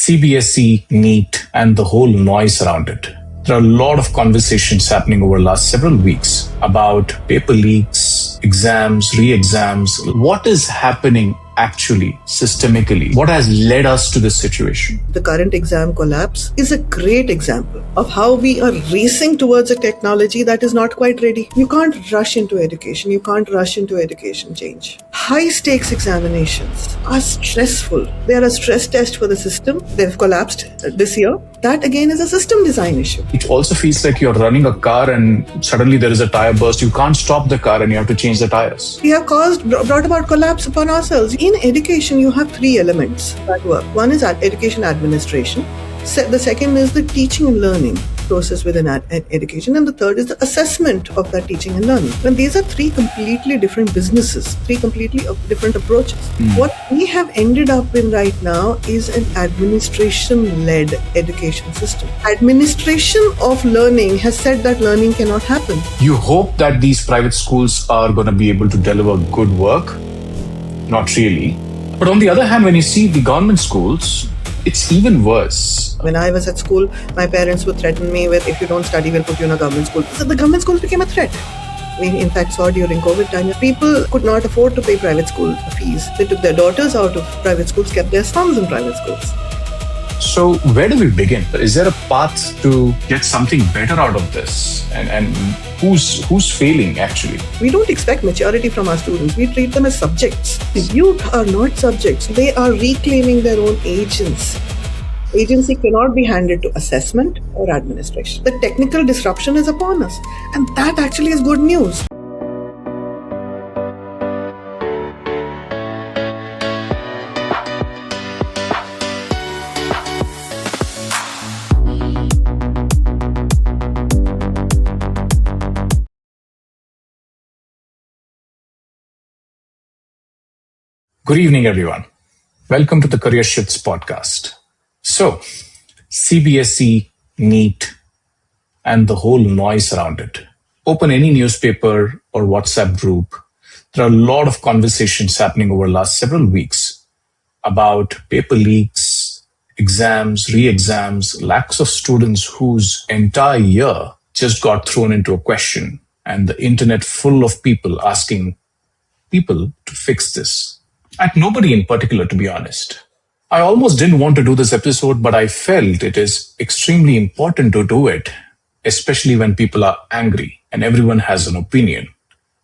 CBSE, NEET, and the whole noise around it. There are a lot of conversations happening over the last several weeks about paper leaks, exams, re-exams. What is happening actually, systemically? What has led us to this situation? The current exam collapse is a great example of how we are racing towards a technology that is not quite ready. You can't rush into education. You can't rush into education change. High stakes examinations are stressful. They are a stress test for the system. They've collapsed this year. That again is a system design issue. It also feels like you're running a car and suddenly there is a tire burst. You can't stop the car and you have to change the tires. We have brought about collapse upon ourselves. In education, you have three elements that work. One is education administration. The second is the teaching and learning process within education. And the third is the assessment of that teaching and learning. And these are three completely different businesses, three completely different approaches. What we have ended up in right now is an administration-led education system. Administration of learning has said that learning cannot happen. You hope that these private schools are going to be able to deliver good work. Not really. But on the other hand, when you see the government schools, it's even worse. When I was at school, my parents would threaten me with, if you don't study, we'll put you in a government school. So the government schools became a threat. We in fact saw during COVID time that people could not afford to pay private school fees. They took their daughters out of private schools, kept their sons in private schools. So where do we begin? Is there a path to get something better out of this? And who's failing actually? We don't expect maturity from our students. We treat them as subjects. Youth are not subjects. They are reclaiming their own agency. Agency cannot be handed to assessment or administration. The technical disruption is upon us. And that actually is good news. Good evening, everyone. Welcome to the Career Shifts podcast. So, CBSE, NEET, and the whole noise around it. Open any newspaper or WhatsApp group. There are a lot of conversations happening over the last several weeks about paper leaks, exams, re-exams, lacks of students whose entire year just got thrown into a question, and the internet full of people asking people to fix this. At nobody in particular, to be honest. I almost didn't want to do this episode, but I felt it is extremely important to do it, especially when people are angry and everyone has an opinion.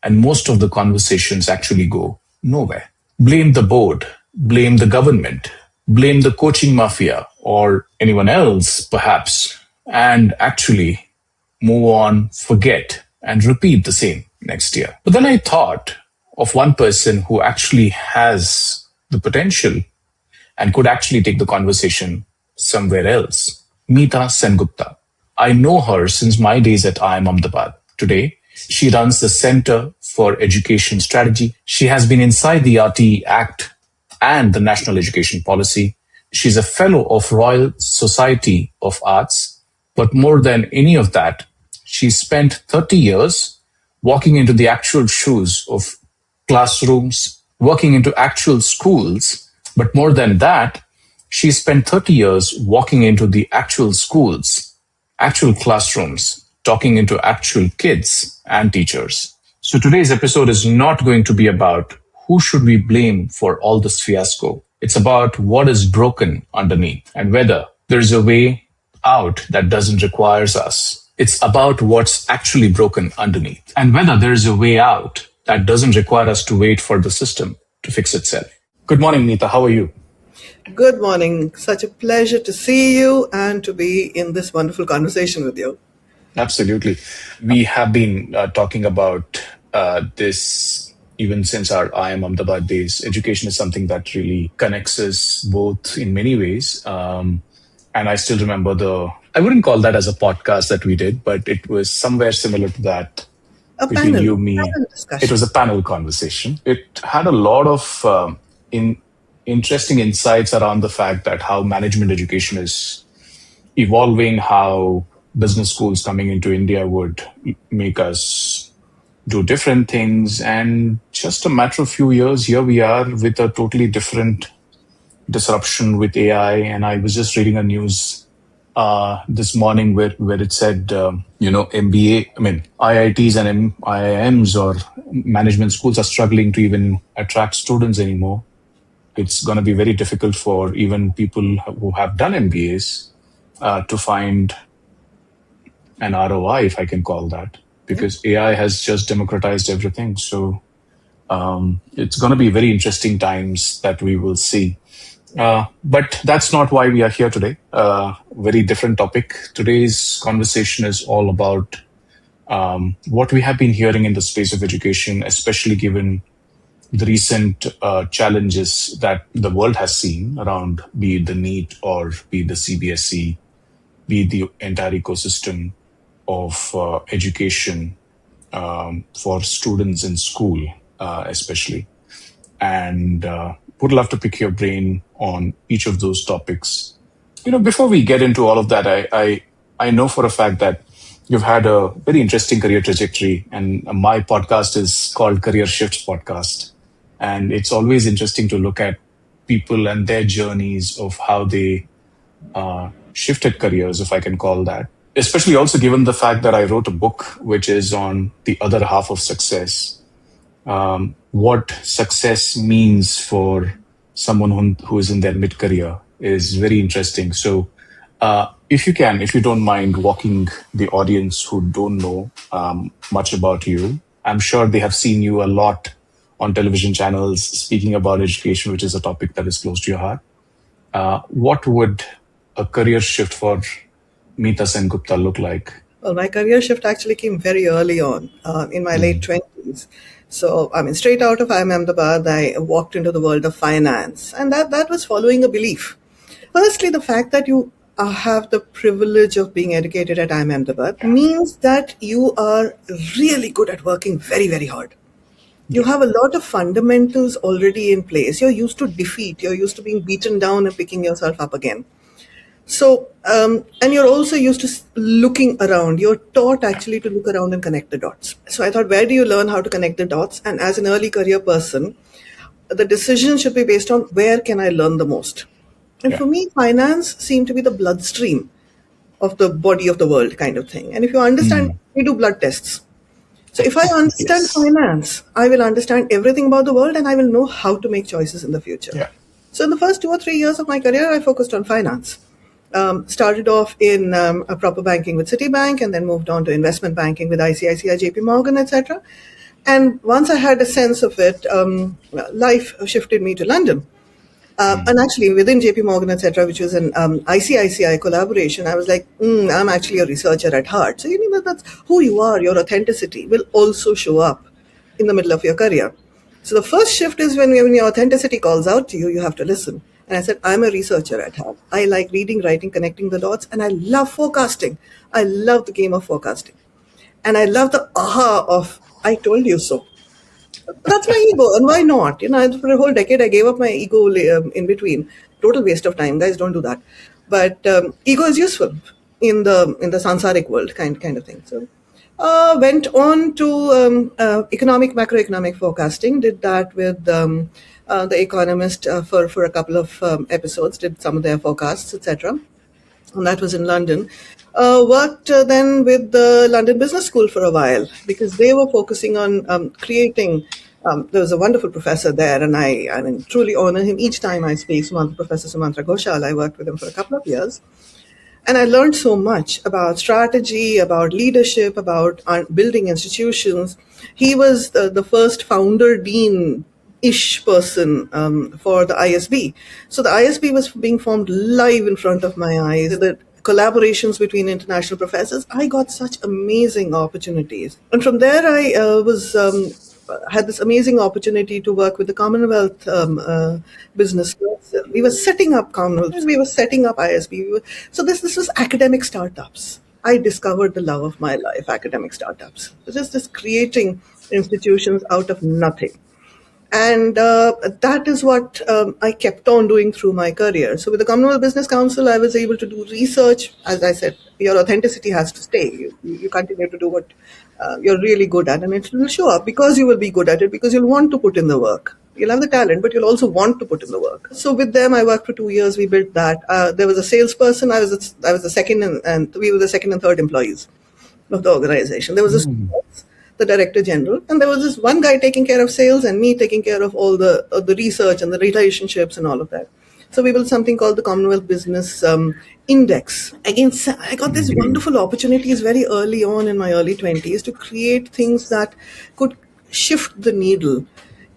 And most of the conversations actually go nowhere. Blame the board, blame the government, blame the coaching mafia or anyone else, perhaps, and actually move on, forget, and repeat the same next year. But then I thought of one person who actually has the potential and could actually take the conversation somewhere else. Meeta Sengupta. I know her since my days at IIM Ahmedabad. Today, she runs the Center for Education Strategy. She has been inside the RTE Act and the National Education Policy. She's a fellow of Royal Society of Arts. But more than any of that, she spent 30 years walking into the actual shoes of classrooms, working into actual schools. But more than that, she spent 30 years walking into the actual schools, actual classrooms, talking into actual kids and teachers. So today's episode is not going to be about who should we blame for all this fiasco. It's about what is broken underneath and whether there's a way out that doesn't require us. It's about what's actually broken underneath and whether there's a way out that doesn't require us to wait for the system to fix itself. Good morning, Meeta. How are you? Good morning. Such a pleasure to see you and to be in this wonderful conversation with you. Absolutely. We have been talking about this even since our IIM Ahmedabad days. Education is something that really connects us both in many ways. And I still remember I wouldn't call that as a podcast that we did, but it was somewhere similar to that. Between you, me, it was a panel conversation. It had a lot of interesting insights around the fact that how management education is evolving, how business schools coming into India would make us do different things. And just a matter of few years, here we are with a totally different disruption with AI, and I was just reading a news this morning where it said, MBA, I mean, IITs and IIMs or management schools are struggling to even attract students anymore. It's going to be very difficult for even people who have done MBAs to find an ROI, if I can call that, because AI has just democratized everything. So it's going to be very interesting times that we will see. But that's not why we are here today. Very different topic. Today's conversation is all about what we have been hearing in the space of education, especially given the recent challenges that the world has seen around, be it the NEET or be it the CBSE, be it the entire ecosystem of education for students in school, especially. And would love to pick your brain on each of those topics. Before we get into all of that, I know for a fact that you've had a very interesting career trajectory, and my podcast is called Career Shifts Podcast. And it's always interesting to look at people and their journeys of how they shifted careers, if I can call that. Especially also given the fact that I wrote a book which is on the other half of success. What success means for someone who is in their mid-career is very interesting. So if you don't mind walking the audience who don't know much about you, I'm sure they have seen you a lot on television channels speaking about education, which is a topic that is close to your heart. What would a career shift for Meeta Sengupta look like? Well, my career shift actually came very early on, in my late 20s. So, straight out of IIM Ahmedabad, I walked into the world of finance. And that was following a belief. Firstly, the fact that you have the privilege of being educated at IIM Ahmedabad means that you are really good at working very, very hard. You have a lot of fundamentals already in place. You're used to defeat. You're used to being beaten down and picking yourself up again. So, and you're also used to looking around. You're taught actually to look around and connect the dots. So I thought, where do you learn how to connect the dots? And as an early career person, the decision should be based on where can I learn the most? And for me, finance seemed to be the bloodstream of the body of the world kind of thing. And if you understand, we do blood tests. So if I understand finance, I will understand everything about the world and I will know how to make choices in the future. Yeah. So in the first 2 or 3 years of my career, I focused on finance. Started off in a proper banking with Citibank and then moved on to investment banking with ICICI, JP Morgan, etc. And once I had a sense of it, life shifted me to London. And actually within JP Morgan, etc., which was an ICICI collaboration, I was like, I'm actually a researcher at heart. So that's who you are. Your authenticity will also show up in the middle of your career. So the first shift is when your authenticity calls out to you, you have to listen. And I said, I'm a researcher at heart. I like reading, writing, connecting the dots, and I love forecasting. I love the game of forecasting. And I love the aha of, I told you so. That's my ego, and why not? For a whole decade, I gave up my ego in between. Total waste of time, guys. Don't do that. But ego is useful in the sansaric world, kind of thing. So, went on to macroeconomic forecasting. Did that with The Economist for a couple of episodes. Did some of their forecasts, etc. And that was in London. Worked then with the London Business School for a while because they were focusing on creating. There was a wonderful professor there, and I truly honor him each time I speak. Professor Sumantra Ghoshal. I worked with him for a couple of years, and I learned so much about strategy, about leadership, about building institutions. He was the first founder dean-ish person for the ISB. So the ISB was being formed live in front of my eyes. The collaborations between international professors, I got such amazing opportunities. And from there, I had this amazing opportunity to work with the Commonwealth Business School. We were setting up Commonwealth. We were setting up ISB. So this was academic startups. I discovered the love of my life, academic startups. Just creating institutions out of nothing. And that is what I kept on doing through my career. So with the Commonwealth Business Council, I was able to do research. As I said, your authenticity has to stay. You continue to do what you're really good at, and it will show up because you will be good at it, because you'll want to put in the work. You'll have the talent, but you'll also want to put in the work. So with them, I worked for 2 years. We built that. There was a salesperson. I was the second, and we were the second and third employees of the organization. There was this, the director general, and there was this one guy taking care of sales, and me taking care of all the research and the relationships and all of that. So we built something called the Commonwealth Business Index. Again, I got these wonderful opportunities very early on in my early 20s to create things that could shift the needle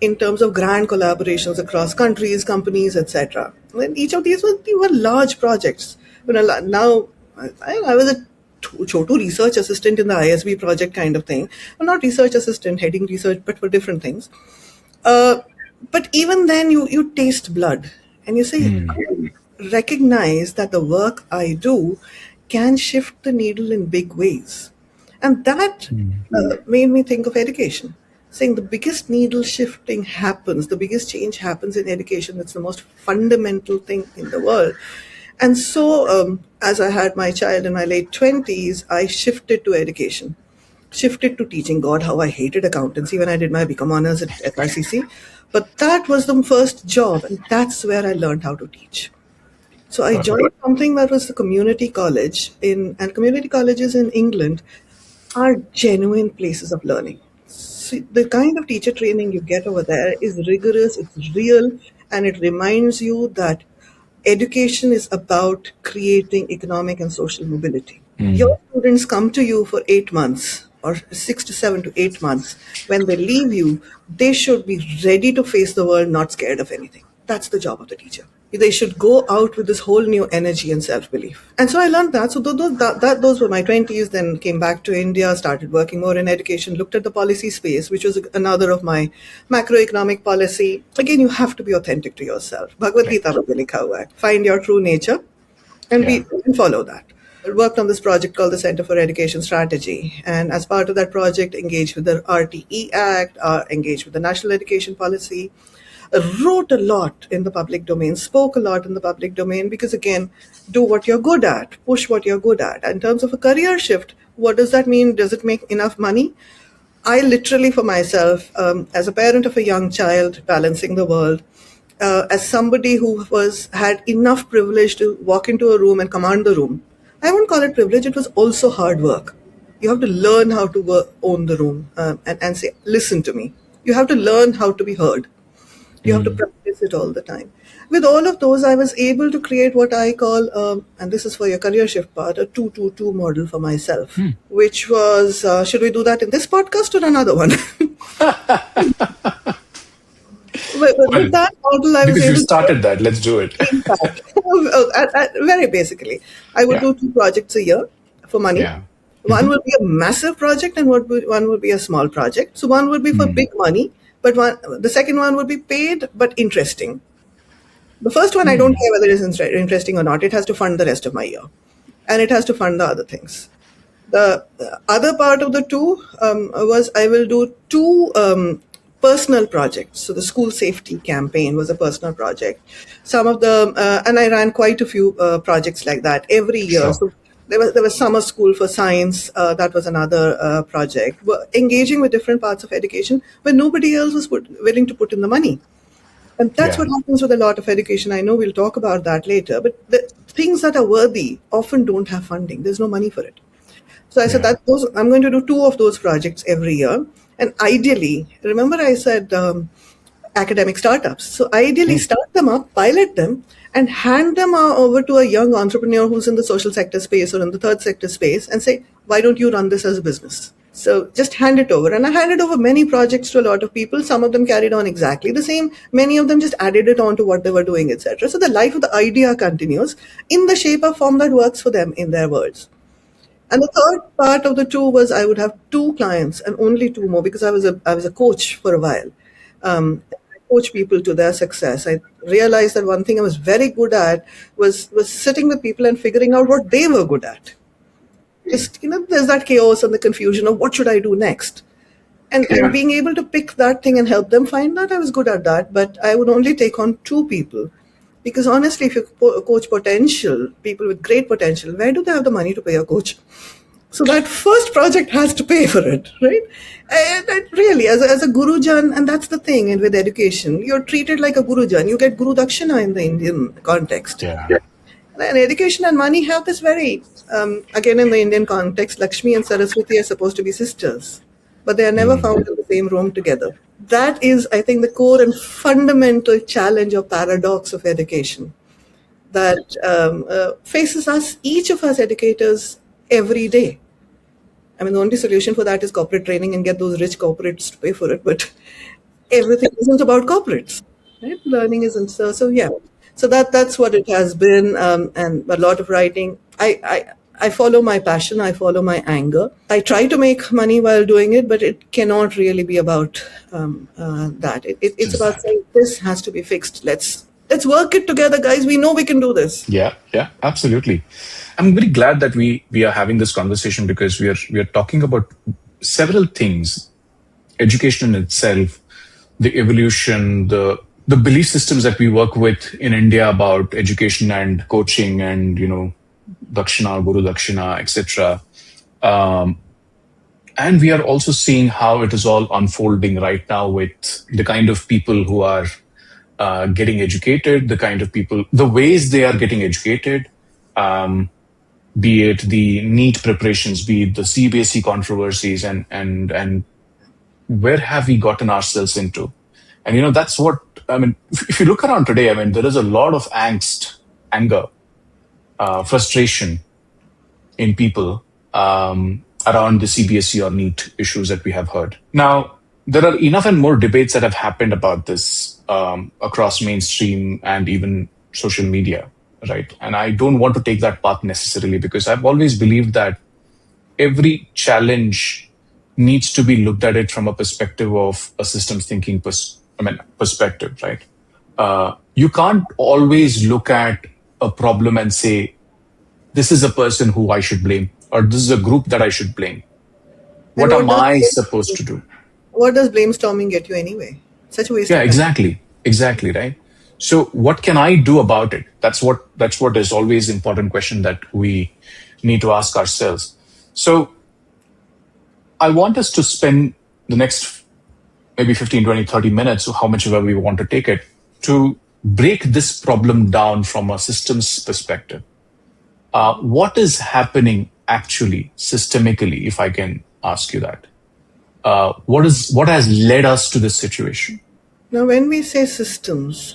in terms of grand collaborations across countries, companies, etc. And each of these were large projects. Now, I was a Chotu research assistant in the ISB project kind of thing. I'm not research assistant heading research, but for different things. But even then, you taste blood and you say, I recognize that the work I do can shift the needle in big ways. And that made me think of education, saying the biggest needle shifting happens, the biggest change happens in education. It's the most fundamental thing in the world. And so, as I had my child in my late 20s, I shifted to education, shifted to teaching. God, how I hated accountancy when I did my BCom honors at ICICI. But that was the first job, and that's where I learned how to teach. So I joined something that was the community college, and community colleges in England are genuine places of learning. So the kind of teacher training you get over there is rigorous, it's real, and it reminds you that education is about creating economic and social mobility. Your students come to you for 8 months or 6 to 7 to 8 months. When they leave you, they should be ready to face the world, not scared of anything. That's the job of the teacher. They should go out with this whole new energy and self-belief. And so I learned that. So those were my 20s, then came back to India, started working more in education, looked at the policy space, which was another of my macroeconomic policy. Again, you have to be authentic to yourself. Bhagavad Gita mein likha hua hai. Find your true nature and follow that. I worked on this project called the Center for Education Strategy. And as part of that project, engaged with the RTE Act, engaged with the National Education Policy, wrote a lot in the public domain, spoke a lot in the public domain, because again, do what you're good at, push what you're good at. In terms of a career shift, what does that mean? Does it make enough money? I literally, for myself, as a parent of a young child balancing the world, as somebody who had enough privilege to walk into a room and command the room, I won't call it privilege, it was also hard work. You have to learn how to own the room and say, listen to me. You have to learn how to be heard. You have to practice it all the time. With all of those, I was able to create what I call, and this is for your career shift part, a 2-2-2 model for myself, which was, should we do that in this podcast or another one? With that model, I was because able you started that, let's do it. Very basically, I would do 2 projects a year for money. Yeah. One would be a massive project and one would be a small project. So one would be for big money, but the second one would be paid but interesting. The first one, I don't care whether it's interesting or not. It has to fund the rest of my year. And it has to fund the other things. The other part of the 2 was I will do 2 personal projects. So the school safety campaign was a personal project. Some of the, and I ran quite a few projects like that every year. Sure. So there was summer school for science. That was another project. Engaging with different parts of education where nobody else was willing to put in the money. And that's what happens with a lot of education. I know we'll talk about that later. But the things that are worthy often don't have funding. There's no money for it. So I said I'm going to do 2 of those projects every year. And ideally, remember I said academic startups. So ideally start them up, pilot them, and hand them over to a young entrepreneur who's in the social sector space or in the third sector space and say, why don't you run this as a business? So just hand it over. And I handed over many projects to a lot of people. Some of them carried on exactly the same. Many of them just added it on to what they were doing, etc. So the life of the idea continues in the shape or form that works for them in their worlds. And the third part of the 2 was I would have 2 clients and only 2 more, because I was a coach for a while. I coach people to their success. I realized that one thing I was very good at was sitting with people and figuring out what they were good at. Just, there's that chaos and the confusion of what should I do next? And being able to pick that thing and help them find that, I was good at that. But I would only take on 2 people. Because honestly, if you coach people with great potential, where do they have the money to pay a coach? So that first project has to pay for it, right? And really, as a Gurujan, and that's the thing, and with education, you're treated like a Gurujan. You get Guru Dakshina in the Indian context. Yeah. And education and money have this very, again in the Indian context, Lakshmi and Saraswati are supposed to be sisters, but they are never found in the same room together. That is, I think, the core and fundamental challenge or paradox of education that faces us, each of us educators, every day. I mean, the only solution for that is corporate training and get those rich corporates to pay for it. But everything isn't about corporates, right? Learning isn't. So yeah. So that's what it has been, and a lot of writing. I follow my passion. I follow my anger. I try to make money while doing it, but it cannot really be about that. It's about saying this has to be fixed. Let's work it together, guys. We know we can do this. Yeah, absolutely. I'm very glad that we are having this conversation because we are talking about several things: education in itself, the evolution, the belief systems that we work with in India about education and coaching, and Dakshina, Guru Dakshina, etc. And we are also seeing how it is all unfolding right now with the kind of people who are getting educated, the kind of people, the ways they are getting educated, be it the NEET preparations, be it the CBSE controversies, and where have we gotten ourselves into? And that's what, I mean, if you look around today, I mean, there is a lot of angst, anger, frustration in people around the CBSE or NEET issues that we have heard. Now, there are enough and more debates that have happened about this across mainstream and even social media, right? And I don't want to take that path necessarily because I've always believed that every challenge needs to be looked at it from a perspective of a systems thinking perspective, right? You can't always look at a problem and say, this is a person who I should blame, or this is a group that I should blame. What am I supposed to do? What does blamestorming get you anyway? Such a waste of time. Exactly, right? So what can I do about it? That's what is always an important question that we need to ask ourselves. So I want us to spend the next maybe 15, 20, 30 minutes, or how much ever we want to take it, to break this problem down from a systems perspective. What is happening actually systemically, if I can ask you that? What has led us to this situation? Now, when we say systems,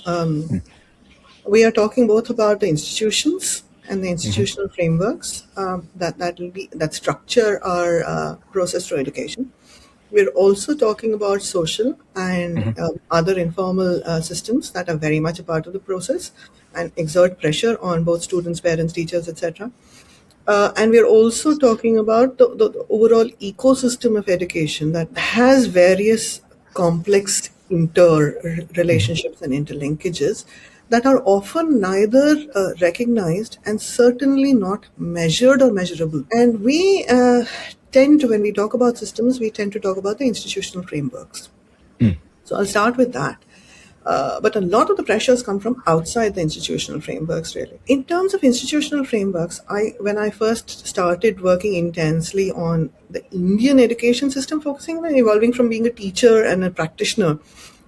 we are talking both about the institutions and the institutional frameworks that structure our process through education. We're also talking about social and other informal systems that are very much a part of the process and exert pressure on both students, parents, teachers, etc. And we're also talking about the overall ecosystem of education that has various complex interrelationships and interlinkages that are often neither recognized and certainly not measured or measurable. And we tend to, when we talk about systems, we tend to talk about the institutional frameworks. So I'll start with that. But a lot of the pressures come from outside the institutional frameworks, really. In terms of institutional frameworks, when I first started working intensely on the Indian education system, focusing on evolving from being a teacher and a practitioner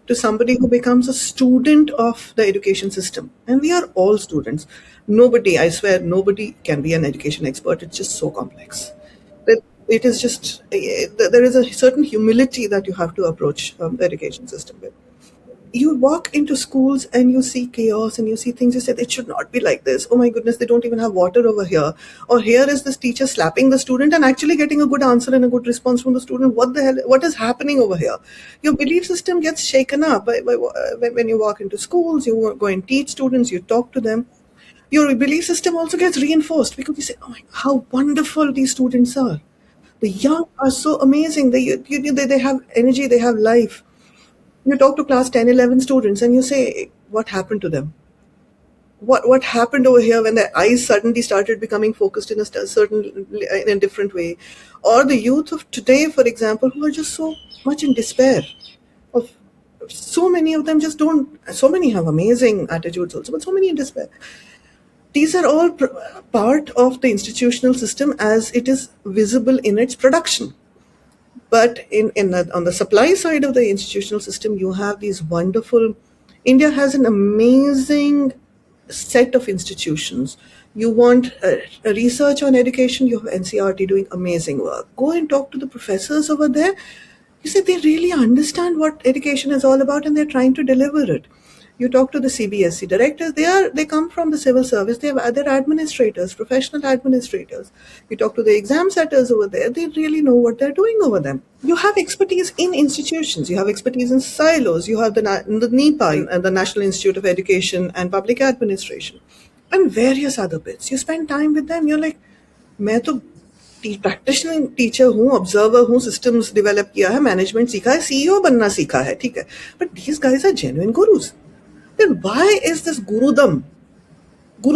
to somebody who becomes a student of the education system. And we are all students. Nobody, I swear, nobody can be an education expert. It's just so complex. It is just, there is a certain humility that you have to approach the education system with. You walk into schools and you see chaos and you see things, you say, it should not be like this. Oh my goodness, they don't even have water over here. Or here is this teacher slapping the student and actually getting a good answer and a good response from the student. What the hell, what is happening over here? Your belief system gets shaken up when you walk into schools, you go and teach students, you talk to them. Your belief system also gets reinforced because you say, oh my, how wonderful these students are. The young are so amazing. They have energy, they have life. You talk to class 10, 11 students and you say, what happened to them? What happened over here when their eyes suddenly started becoming focused in a different way? Or the youth of today, for example, who are just so much in despair. So many of them just don't, so many have amazing attitudes also, but so many in despair. These are all part of the institutional system as it is visible in its production. But on the supply side of the institutional system, you have these wonderful. India has an amazing set of institutions. You want a research on education, you have NCRT doing amazing work. Go and talk to the professors over there. You say they really understand what education is all about and they're trying to deliver it. You talk to the CBSE directors, they come from the civil service, they're administrators, professional administrators. You talk to the exam setters over there, they really know what they're doing over them. You have expertise in institutions, you have expertise in silos, you have the NEPA and the National Institute of Education and Public Administration, and various other bits. You spend time with them, you're like, मैं तो practitioner teacher हूँ, observer हूँ, systems develop किया है, management सीखा है, CEO बनना सीखा है, ठीक है, but these guys are genuine gurus. Then why is this guru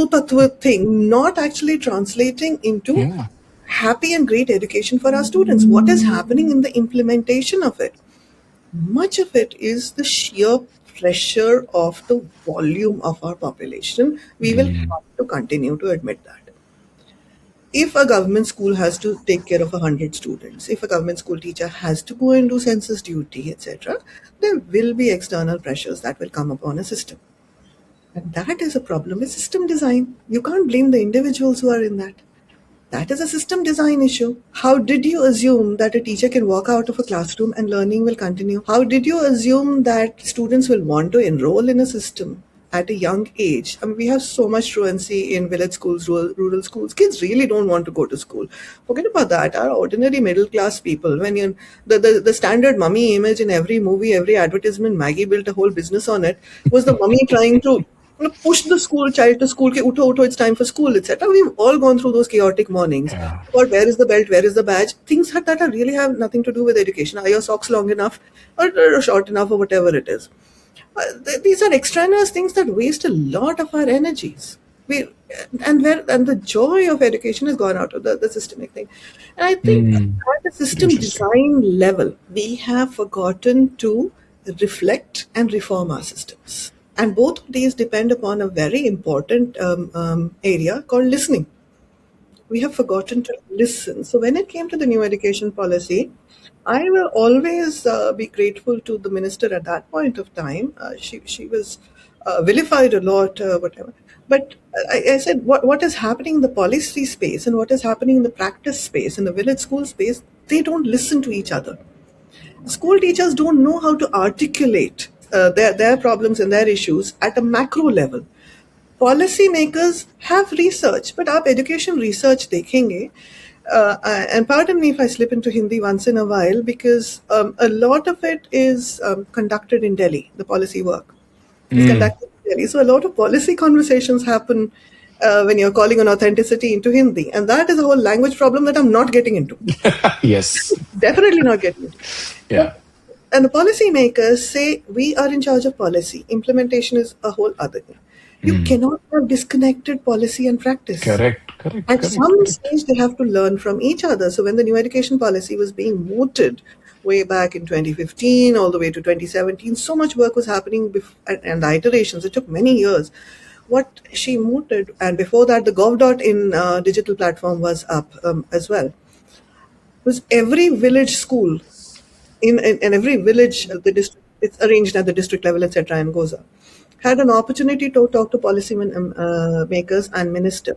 tattva thing not actually translating into happy and great education for our students? What is happening in the implementation of it? Much of it is the sheer pressure of the volume of our population. We will have to continue to admit that. If a government school has to take care of 100 students, if a government school teacher has to go and do census duty, etc., there will be external pressures that will come upon a system. And that is a problem with system design. You can't blame the individuals who are in that. That is a system design issue. How did you assume that a teacher can walk out of a classroom and learning will continue? How did you assume that students will want to enroll in a system at a young age? I mean, we have so much truancy in village schools, rural schools. Kids really don't want to go to school. Forget about that. Our ordinary middle class people, when you the standard mummy image in every movie, every advertisement, Maggie built a whole business on it, was the mummy trying to push the school child to school, utho, it's time for school, etc. We've all gone through those chaotic mornings. Or where is the belt, where is the badge? Things that are really have nothing to do with education. Are your socks long enough or short enough or whatever it is? These are extraneous things that waste a lot of our energies. And the joy of education has gone out of the systemic thing. And I think at the system design level, we have forgotten to reflect and reform our systems. And both of these depend upon a very important area called listening. We have forgotten to listen. So when it came to the new education policy, I will always be grateful to the minister at that point of time. She was vilified a lot, whatever. But I said, what is happening in the policy space and what is happening in the practice space, in the village school space, they don't listen to each other. School teachers don't know how to articulate their problems and their issues at a macro level. Policy makers have research, but आप education research देखेंगे, and pardon me if I slip into Hindi once in a while, because a lot of it is conducted in Delhi, the policy work is conducted in Delhi. So a lot of policy conversations happen when you're calling on authenticity into Hindi. And that is a whole language problem that I'm not getting into. Yes. Definitely not getting into. Yeah. And the policy makers say, we are in charge of policy. Implementation is a whole other thing. You cannot have disconnected policy and practice. Correct. At some stage, they have to learn from each other. So when the new education policy was being mooted way back in 2015, all the way to 2017, so much work was happening, and the iterations, it took many years. What she mooted, and before that, the gov.in digital platform was up as well, was every village school, in every village, the district, it's arranged at the district level, etc., and goes up, had an opportunity to talk to policy makers and minister.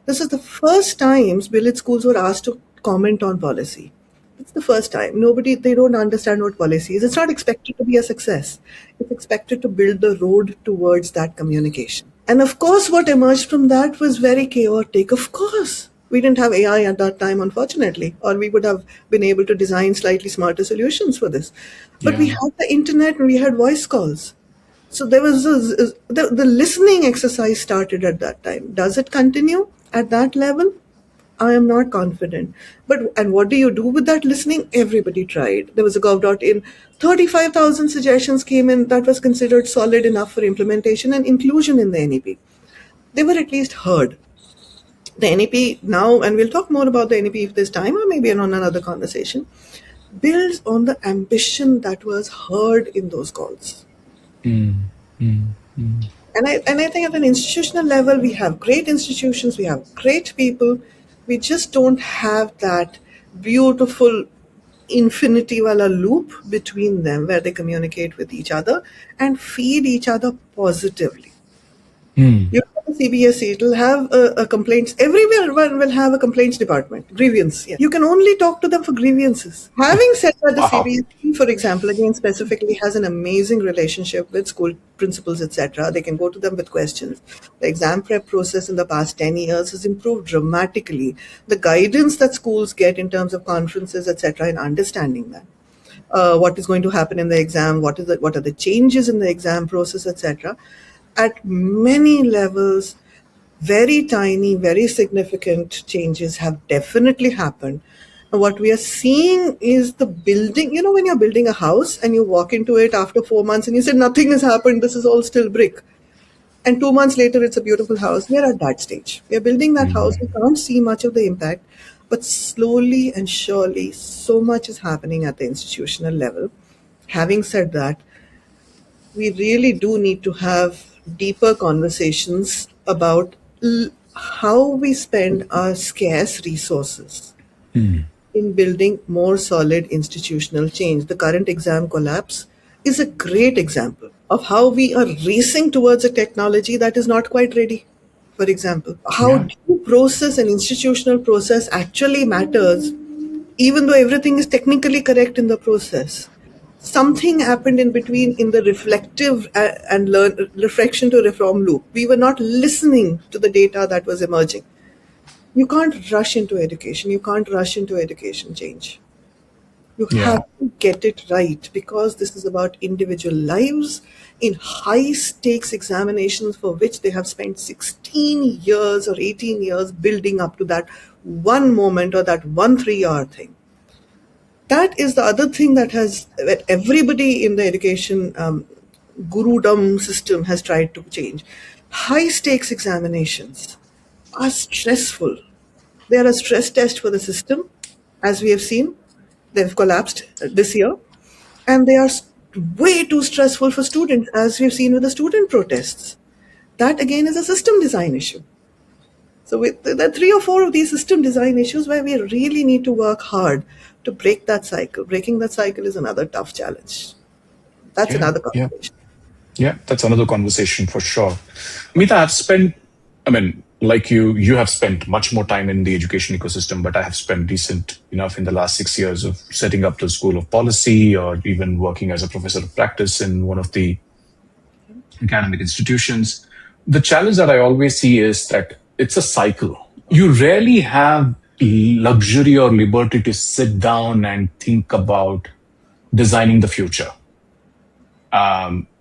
This is the first time village schools were asked to comment on policy. It's the first time. They don't understand what policy is. It's not expected to be a success. It's expected to build the road towards that communication. And of course, what emerged from that was very chaotic. Of course, we didn't have AI at that time, unfortunately, or we would have been able to design slightly smarter solutions for this. But we had the internet and we had voice calls. So there was the listening exercise started at that time. Does it continue at that level? I am not confident. And what do you do with that listening? Everybody tried. There was a gov.in. 35,000 suggestions came in that was considered solid enough for implementation and inclusion in the NEP. They were at least heard. The NEP now, and we'll talk more about the NEP if there's time, or maybe on another conversation, builds on the ambition that was heard in those calls. And I think at an institutional level, we have great institutions, we have great people. We just don't have that beautiful infinity wala loop between them where they communicate with each other and feed each other positively. You know, the CBSE, it'll have a complaints. Everyone will have a complaints department, grievance. Yeah. You can only talk to them for grievances. Having said that, the Wow. CBSE, for example, again specifically, has an amazing relationship with school principals, etc. They can go to them with questions. The exam prep process in the past 10 years has improved dramatically. The guidance that schools get in terms of conferences, etc., in understanding that. What is going to happen in the exam, what are the changes in the exam process, etc. At many levels, very tiny, very significant changes have definitely happened. And what we are seeing is the building, you know, when you're building a house and you walk into it after 4 months and you say, nothing has happened, this is all still brick. And 2 months later, it's a beautiful house. We are at that stage. We are building that house. We can't see much of the impact, but slowly and surely, so much is happening at the institutional level. Having said that, we really do need to have deeper conversations about how we spend our scarce resources in building more solid institutional change. The current exam collapse is a great example of how we are racing towards a technology that is not quite ready. For example, how Yeah. due process and institutional process actually matters, even though everything is technically correct in the process. Something happened in between in the reflective and reflection to reform loop. We were not listening to the data that was emerging. You can't rush into education. You can't rush into education change. You Yeah. have to get it right because this is about individual lives in high stakes examinations for which they have spent 16 years or 18 years building up to that one moment or that one 3 hour thing. That is the other thing that everybody in the education gurudom system has tried to change. High stakes examinations are stressful. They are a stress test for the system, as we have seen. They've collapsed this year. And they are way too stressful for students, as we've seen with the student protests. That again is a system design issue. So there are 3 or 4 of these system design issues where we really need to work hard to break that cycle. Breaking that cycle is another tough challenge. That's Yeah. another Yeah. conversation. Yeah. That's another conversation for sure. Meeta, I've spent, I mean, like you have spent much more time in the education ecosystem, but I have spent decent enough in the last 6 years of setting up the School of Policy or even working as a professor of practice in one of the academic institutions. The challenge that I always see is that it's a cycle. You rarely have luxury or liberty to sit down and think about designing the future.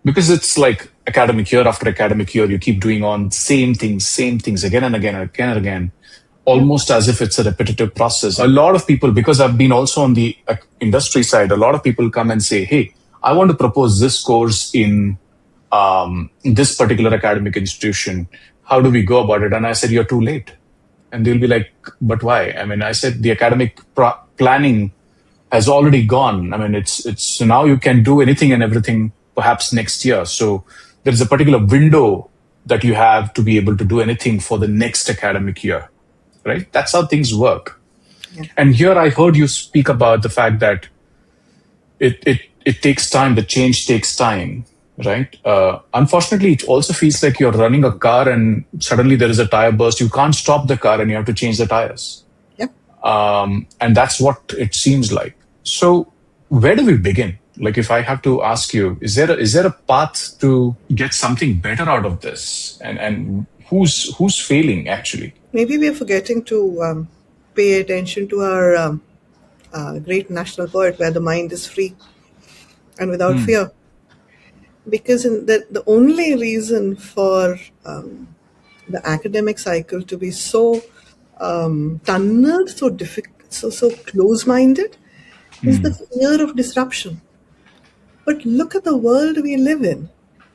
Because it's like academic year after academic year, you keep doing on same things again and again and again and again, almost as if it's a repetitive process. A lot of people, because I've been also on the industry side, a lot of people come and say, hey, I want to propose this course in this particular academic institution. How do we go about it? And I said, you're too late. And they'll be like, but why? I mean, I said, the academic planning has already gone. I mean, it's now you can do anything and everything perhaps next year. So there is a particular window that you have to be able to do anything for the next academic year, right? That's how things work. Yeah. And here I heard you speak about the fact that it takes time. The change takes time, right? Unfortunately, it also feels like you're running a car and suddenly there is a tire burst. You can't stop the car and you have to change the tires. Yep. And that's what it seems like. So where do we begin? Like, if I have to ask you, is there a path to get something better out of this? And who's failing actually? Maybe we are forgetting to pay attention to our great national poet, where the mind is free and without fear. Because the only reason for the academic cycle to be so tunneled, so difficult, so close-minded, is the fear of disruption. But look at the world we live in.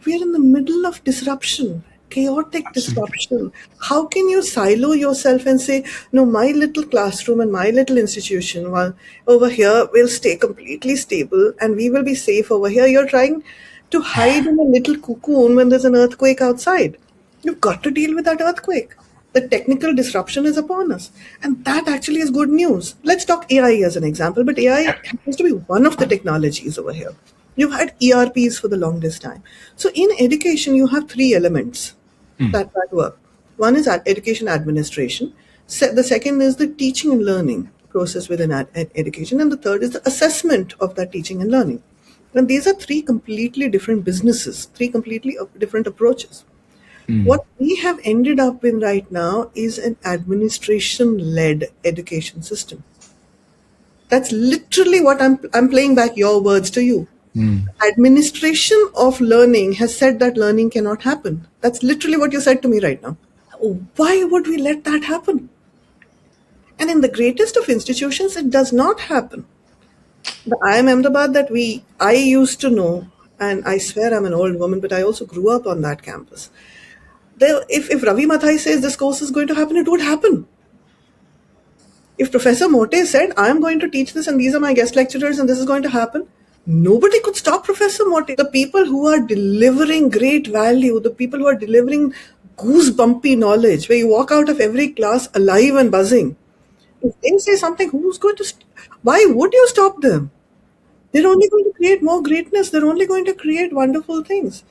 We are in the middle of disruption, chaotic Absolutely. disruption. How can you silo yourself and say, no, my little classroom and my little institution, well, over here will stay completely stable and we will be safe over here? You're trying to hide in a little cocoon when there's an earthquake outside. You've got to deal with that earthquake. The technical disruption is upon us. And that actually is good news. Let's talk AI as an example, but AI happens to be one of the technologies over here. You've had ERPs for the longest time. So in education, you have three elements that work. One is education administration. The second is the teaching and learning process within education. And the third is the assessment of that teaching and learning. And these are three completely different businesses, three completely different approaches. What we have ended up in right now is an administration-led education system. That's literally what I'm playing back your words to you. Administration of learning has said that learning cannot happen. That's literally what you said to me right now. Why would we let that happen? And in the greatest of institutions, it does not happen. The IIM Ahmedabad that I used to know, and I swear I'm an old woman, but I also grew up on that campus. If Ravi Mathai says this course is going to happen, it would happen. If Professor Mote said, I'm going to teach this and these are my guest lecturers and this is going to happen, nobody could stop Professor Mote. The people who are delivering great value, the people who are delivering goosebumpy knowledge, where you walk out of every class alive and buzzing, if they say something, why would you stop them? They're only going to create more greatness. They're only going to create wonderful things.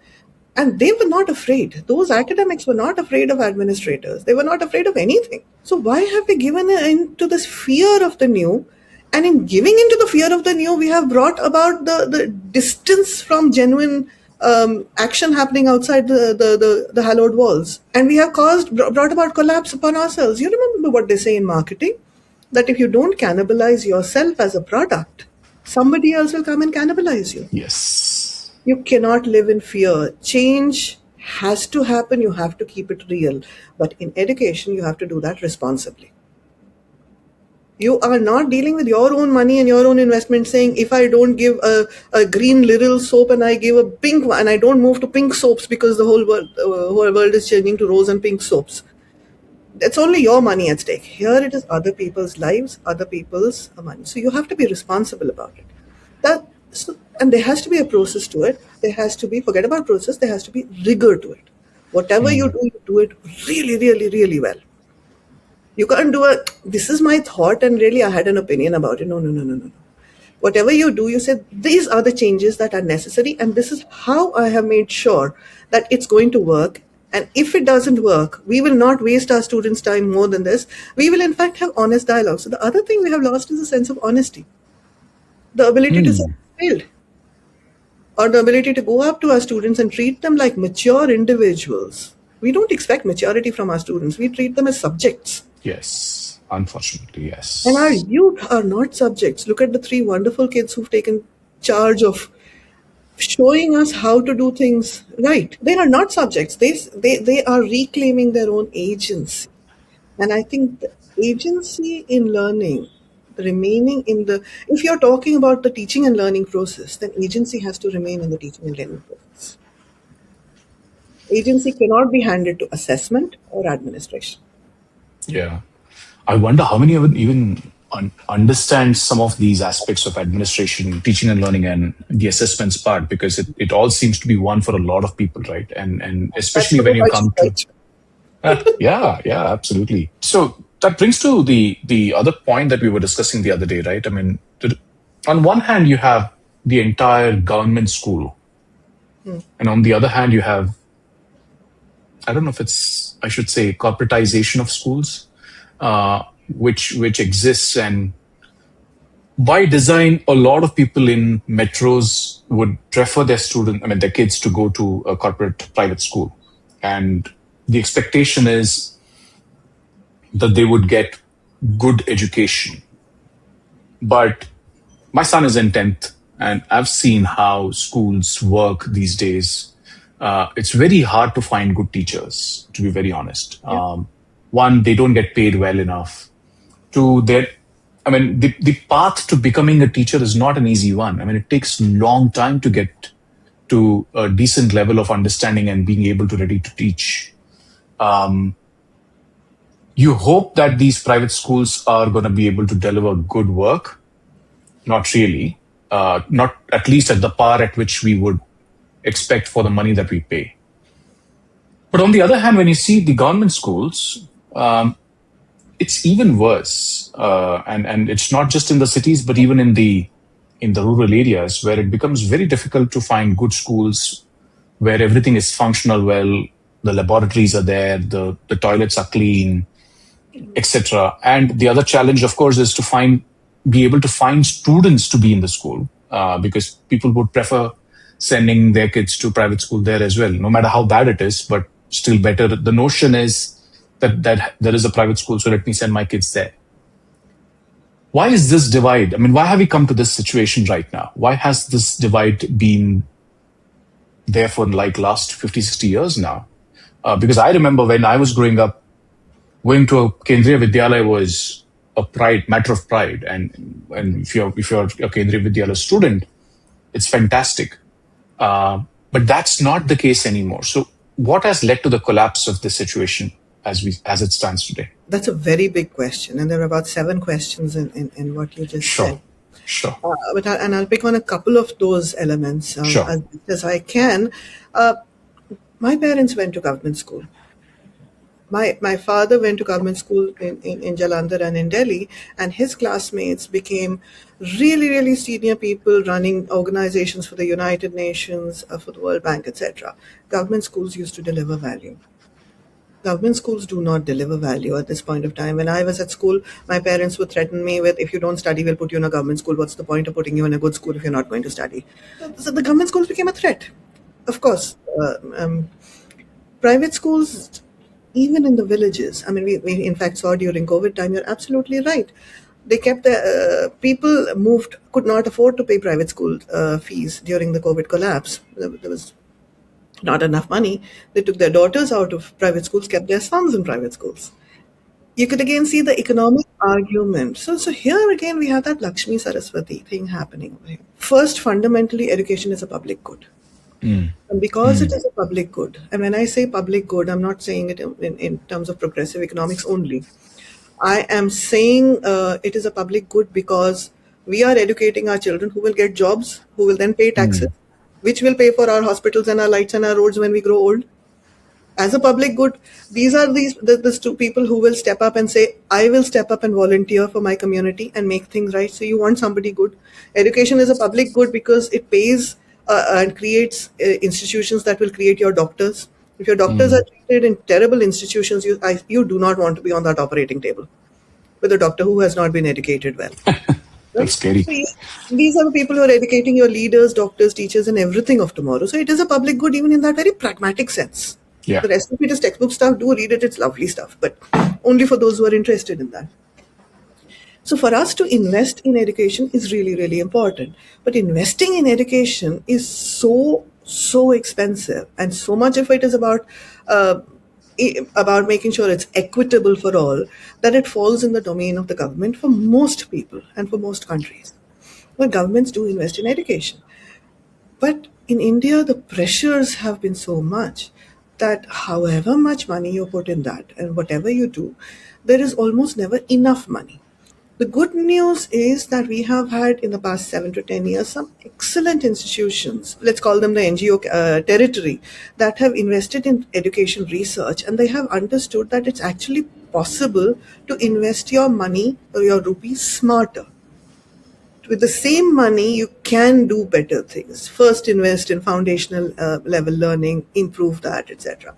And they were not afraid. Those academics were not afraid of administrators. They were not afraid of anything. So why have we given in to this fear of the new? And in giving into the fear of the new, we have brought about the distance from genuine action happening outside the hallowed walls. And we have brought about collapse upon ourselves. You remember what they say in marketing? That if you don't cannibalize yourself as a product, somebody else will come and cannibalize you. Yes. You cannot live in fear. Change has to happen. You have to keep it real. But in education, you have to do that responsibly. You are not dealing with your own money and your own investment saying, if I don't give a green little soap and I give a pink one, and I don't move to pink soaps because the whole world is changing to rose and pink soaps. It's only your money at stake. Here it is other people's lives, other people's money. So you have to be responsible about it. And there has to be a process to it. There has to be, forget about process, there has to be rigor to it. Whatever you do it really, really, really well. You can't do this is my thought and really I had an opinion about it. No. Whatever you do, you say, these are the changes that are necessary and this is how I have made sure that it's going to work. And if it doesn't work, we will not waste our students' time more than this. We will in fact have honest dialogue. So the other thing we have lost is a sense of honesty. The ability to say, failed. Or the ability to go up to our students and treat them like mature individuals. We don't expect maturity from our students. We treat them as subjects. Yes, unfortunately, yes. And our youth are not subjects. Look at the three wonderful kids who've taken charge of showing us how to do things right. They are not subjects. They are reclaiming their own agency. And I think the agency in learning, if you're talking about the teaching and learning process, then agency has to remain in the teaching and learning process. Agency cannot be handed to assessment or administration. Yeah. I wonder how many of it even understand some of these aspects of administration, teaching and learning, and the assessments part, because it all seems to be one for a lot of people, right? And especially when you come to... yeah, absolutely. So that brings to the other point that we were discussing the other day, right? I mean, on one hand, you have the entire government school. And on the other hand, you have, I don't know if I should say corporatization of schools, which exists. And by design, a lot of people in metros would prefer their kids to go to a corporate private school. And the expectation is that they would get good education. But my son is in 10th, and I've seen how schools work these days. It's very hard to find good teachers, to be very honest. Yeah. One, they don't get paid well enough. Two, the path to becoming a teacher is not an easy one. I mean, it takes a long time to get to a decent level of understanding and being able to ready to teach. You hope that these private schools are going to be able to deliver good work. Not really. Not at least at the par at which we would expect for the money that we pay. But on the other hand, when you see the government schools, it's even worse, and it's not just in the cities, but even in the rural areas, where it becomes very difficult to find good schools where everything is functional well, the laboratories are there, the toilets are clean, etc. And the other challenge, of course, is to be able to find students to be in the school, because people would prefer sending their kids to private school there as well, no matter how bad it is, but still better. The notion is that there is a private school, so let me send my kids there. Why is this divide? I mean, why have we come to this situation right now? Why has this divide been there for like last 50, 60 years now? Because I remember when I was growing up, going to a Kendriya Vidyalaya was a matter of pride. And if you're a Kendriya Vidyalaya student, it's fantastic. But that's not the case anymore. So what has led to the collapse of this situation as it stands today? That's a very big question, and there are about 7 questions in what you just said. Sure. And I'll pick on a couple of those elements as I can. My parents went to government school. My father went to government school in Jalandhar and in Delhi, and his classmates became really, really senior people running organizations for the United Nations, for the World Bank, etc. Government schools used to deliver value. Government schools do not deliver value at this point of time. When I was at school, my parents would threaten me with, if you don't study, we'll put you in a government school. What's the point of putting you in a good school if you're not going to study? So the government schools became a threat. Of course, private schools, even in the villages, I mean, we in fact saw during COVID time, you're absolutely right. They kept people could not afford to pay private school fees during the COVID collapse. There was not enough money. They took their daughters out of private schools, kept their sons in private schools. You could again see the economic argument. So here again, we have that Lakshmi Saraswati thing happening over here. First, fundamentally, education is a public good. And because it is a public good, and when I say public good, I'm not saying it in terms of progressive economics only. I am saying it is a public good because we are educating our children who will get jobs, who will then pay taxes, which will pay for our hospitals and our lights and our roads when we grow old. As a public good, these are the 2 people who will step up and say, I will step up and volunteer for my community and make things right. So you want somebody good. Education is a public good because it pays and creates institutions that will create your doctors. If your doctors are treated in terrible institutions, you do not want to be on that operating table with a doctor who has not been educated well. That's scary. So these are the people who are educating your leaders, doctors, teachers, and everything of tomorrow. So it is a public good even in that very pragmatic sense. Yeah. The rest of it is textbook stuff. Do read it. It's lovely stuff, but only for those who are interested in that. So for us to invest in education is really, really important. But investing in education is so expensive, and so much of it is about making sure it's equitable for all, that it falls in the domain of the government for most people and for most countries. Well, governments do invest in education. But in India, the pressures have been so much that however much money you put in that and whatever you do, there is almost never enough money. The good news is that we have had in the past 7 to 10 years some excellent institutions, let's call them the NGO territory, that have invested in education research, and they have understood that it's actually possible to invest your money or your rupees smarter. With the same money, you can do better things. First, invest in foundational level learning, improve that, etc.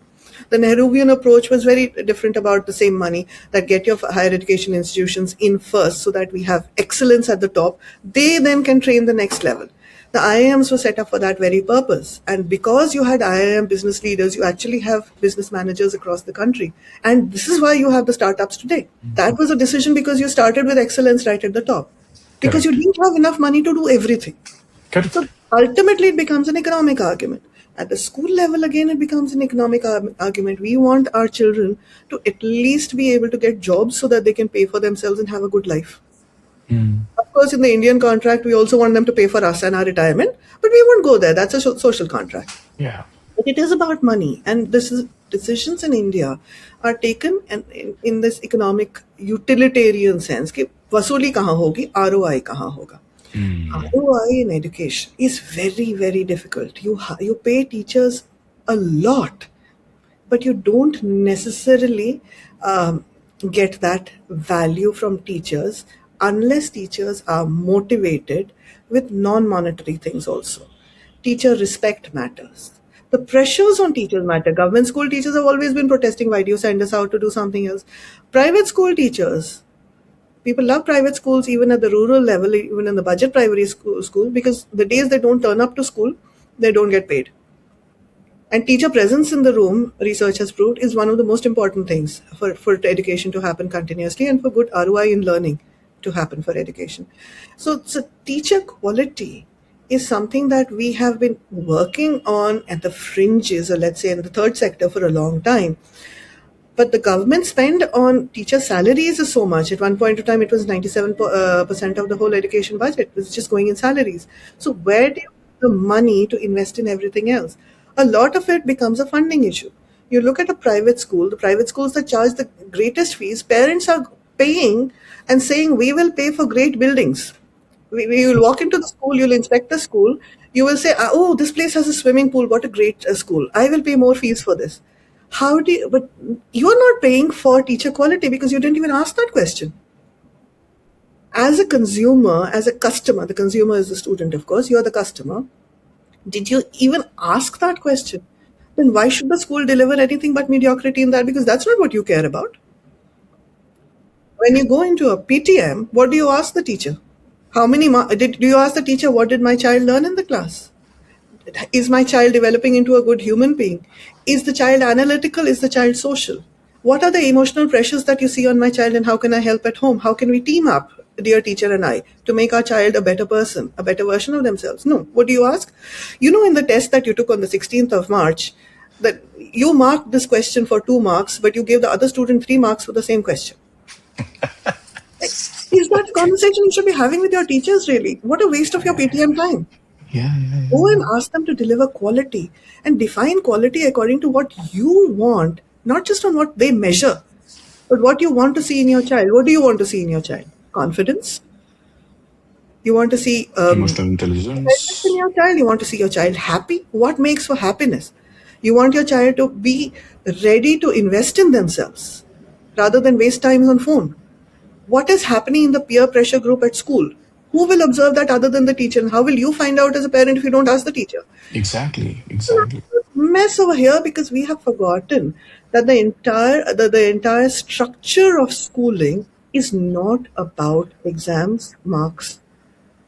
The Nehruvian approach was very different about the same money, that get your higher education institutions in first so that we have excellence at the top. They then can train the next level. The IIMs were set up for that very purpose. And because you had IIM business leaders, you actually have business managers across the country. And this is why you have the startups today. That was a decision because you started with excellence right at the top. Because you didn't have enough money to do everything. Correct. So ultimately, it becomes an economic argument. At the school level, again, it becomes an economic argument. We want our children to at least be able to get jobs so that they can pay for themselves and have a good life. Of course, in the Indian contract, we also want them to pay for us and our retirement, but we won't go there. That's a social contract. Yeah. But it is about money, and decisions in India are taken in this economic utilitarian sense. कि वसूली कहाँ होगी, ROI कहाँ होगा. ROI in education is very, very difficult. You pay teachers a lot, but you don't necessarily get that value from teachers unless teachers are motivated with non-monetary things also. Teacher respect matters. The pressures on teachers matter. Government school teachers have always been protesting, why do you send us out to do something else? Private school teachers, people love private schools even at the rural level, even in the budget primary school, because the days they don't turn up to school, they don't get paid. And teacher presence in the room, research has proved, is one of the most important things for education to happen continuously and for good ROI in learning to happen for education. So teacher quality is something that we have been working on at the fringes, or let's say in the third sector, for a long time. But the government spend on teacher salaries is so much. At one point in time, it was 97% of the whole education budget was just going in salaries. So where do you get the money to invest in everything else? A lot of it becomes a funding issue. You look at a private school, the private schools that charge the greatest fees, parents are paying and saying, we will pay for great buildings. We will walk into the school, you'll inspect the school, you will say, oh, this place has a swimming pool, what a great school. I will pay more fees for this. But you're not paying for teacher quality because you didn't even ask that question. As a consumer, as a customer, the consumer is the student, of course, you're the customer. Did you even ask that question? Then why should the school deliver anything but mediocrity in that? Because that's not what you care about. When you go into a PTM, what do you ask the teacher? Do you ask the teacher, what did my child learn in the class? Is my child developing into a good human being? Is the child analytical? Is the child social? What are the emotional pressures that you see on my child and how can I help at home? How can we team up, dear teacher and I, to make our child a better person, a better version of themselves? No. What do you ask? You know, in the test that you took on the 16th of March, that you marked this question for 2 marks, but you gave the other student 3 marks for the same question. Is that a conversation you should be having with your teachers, really? What a waste of your PTM time. Yeah. Go and ask them to deliver quality and define quality according to what you want, not just on what they measure, but what you want to see in your child. What do you want to see in your child? Confidence? You want to see Emotional intelligence. in your child? You want to see your child happy? What makes for happiness? You want your child to be ready to invest in themselves rather than waste time on phone. What is happening in the peer pressure group at school? Who will observe that other than the teacher? And how will you find out as a parent if you don't ask the teacher? Exactly. Mess over here because we have forgotten that the entire structure of schooling is not about exams, marks,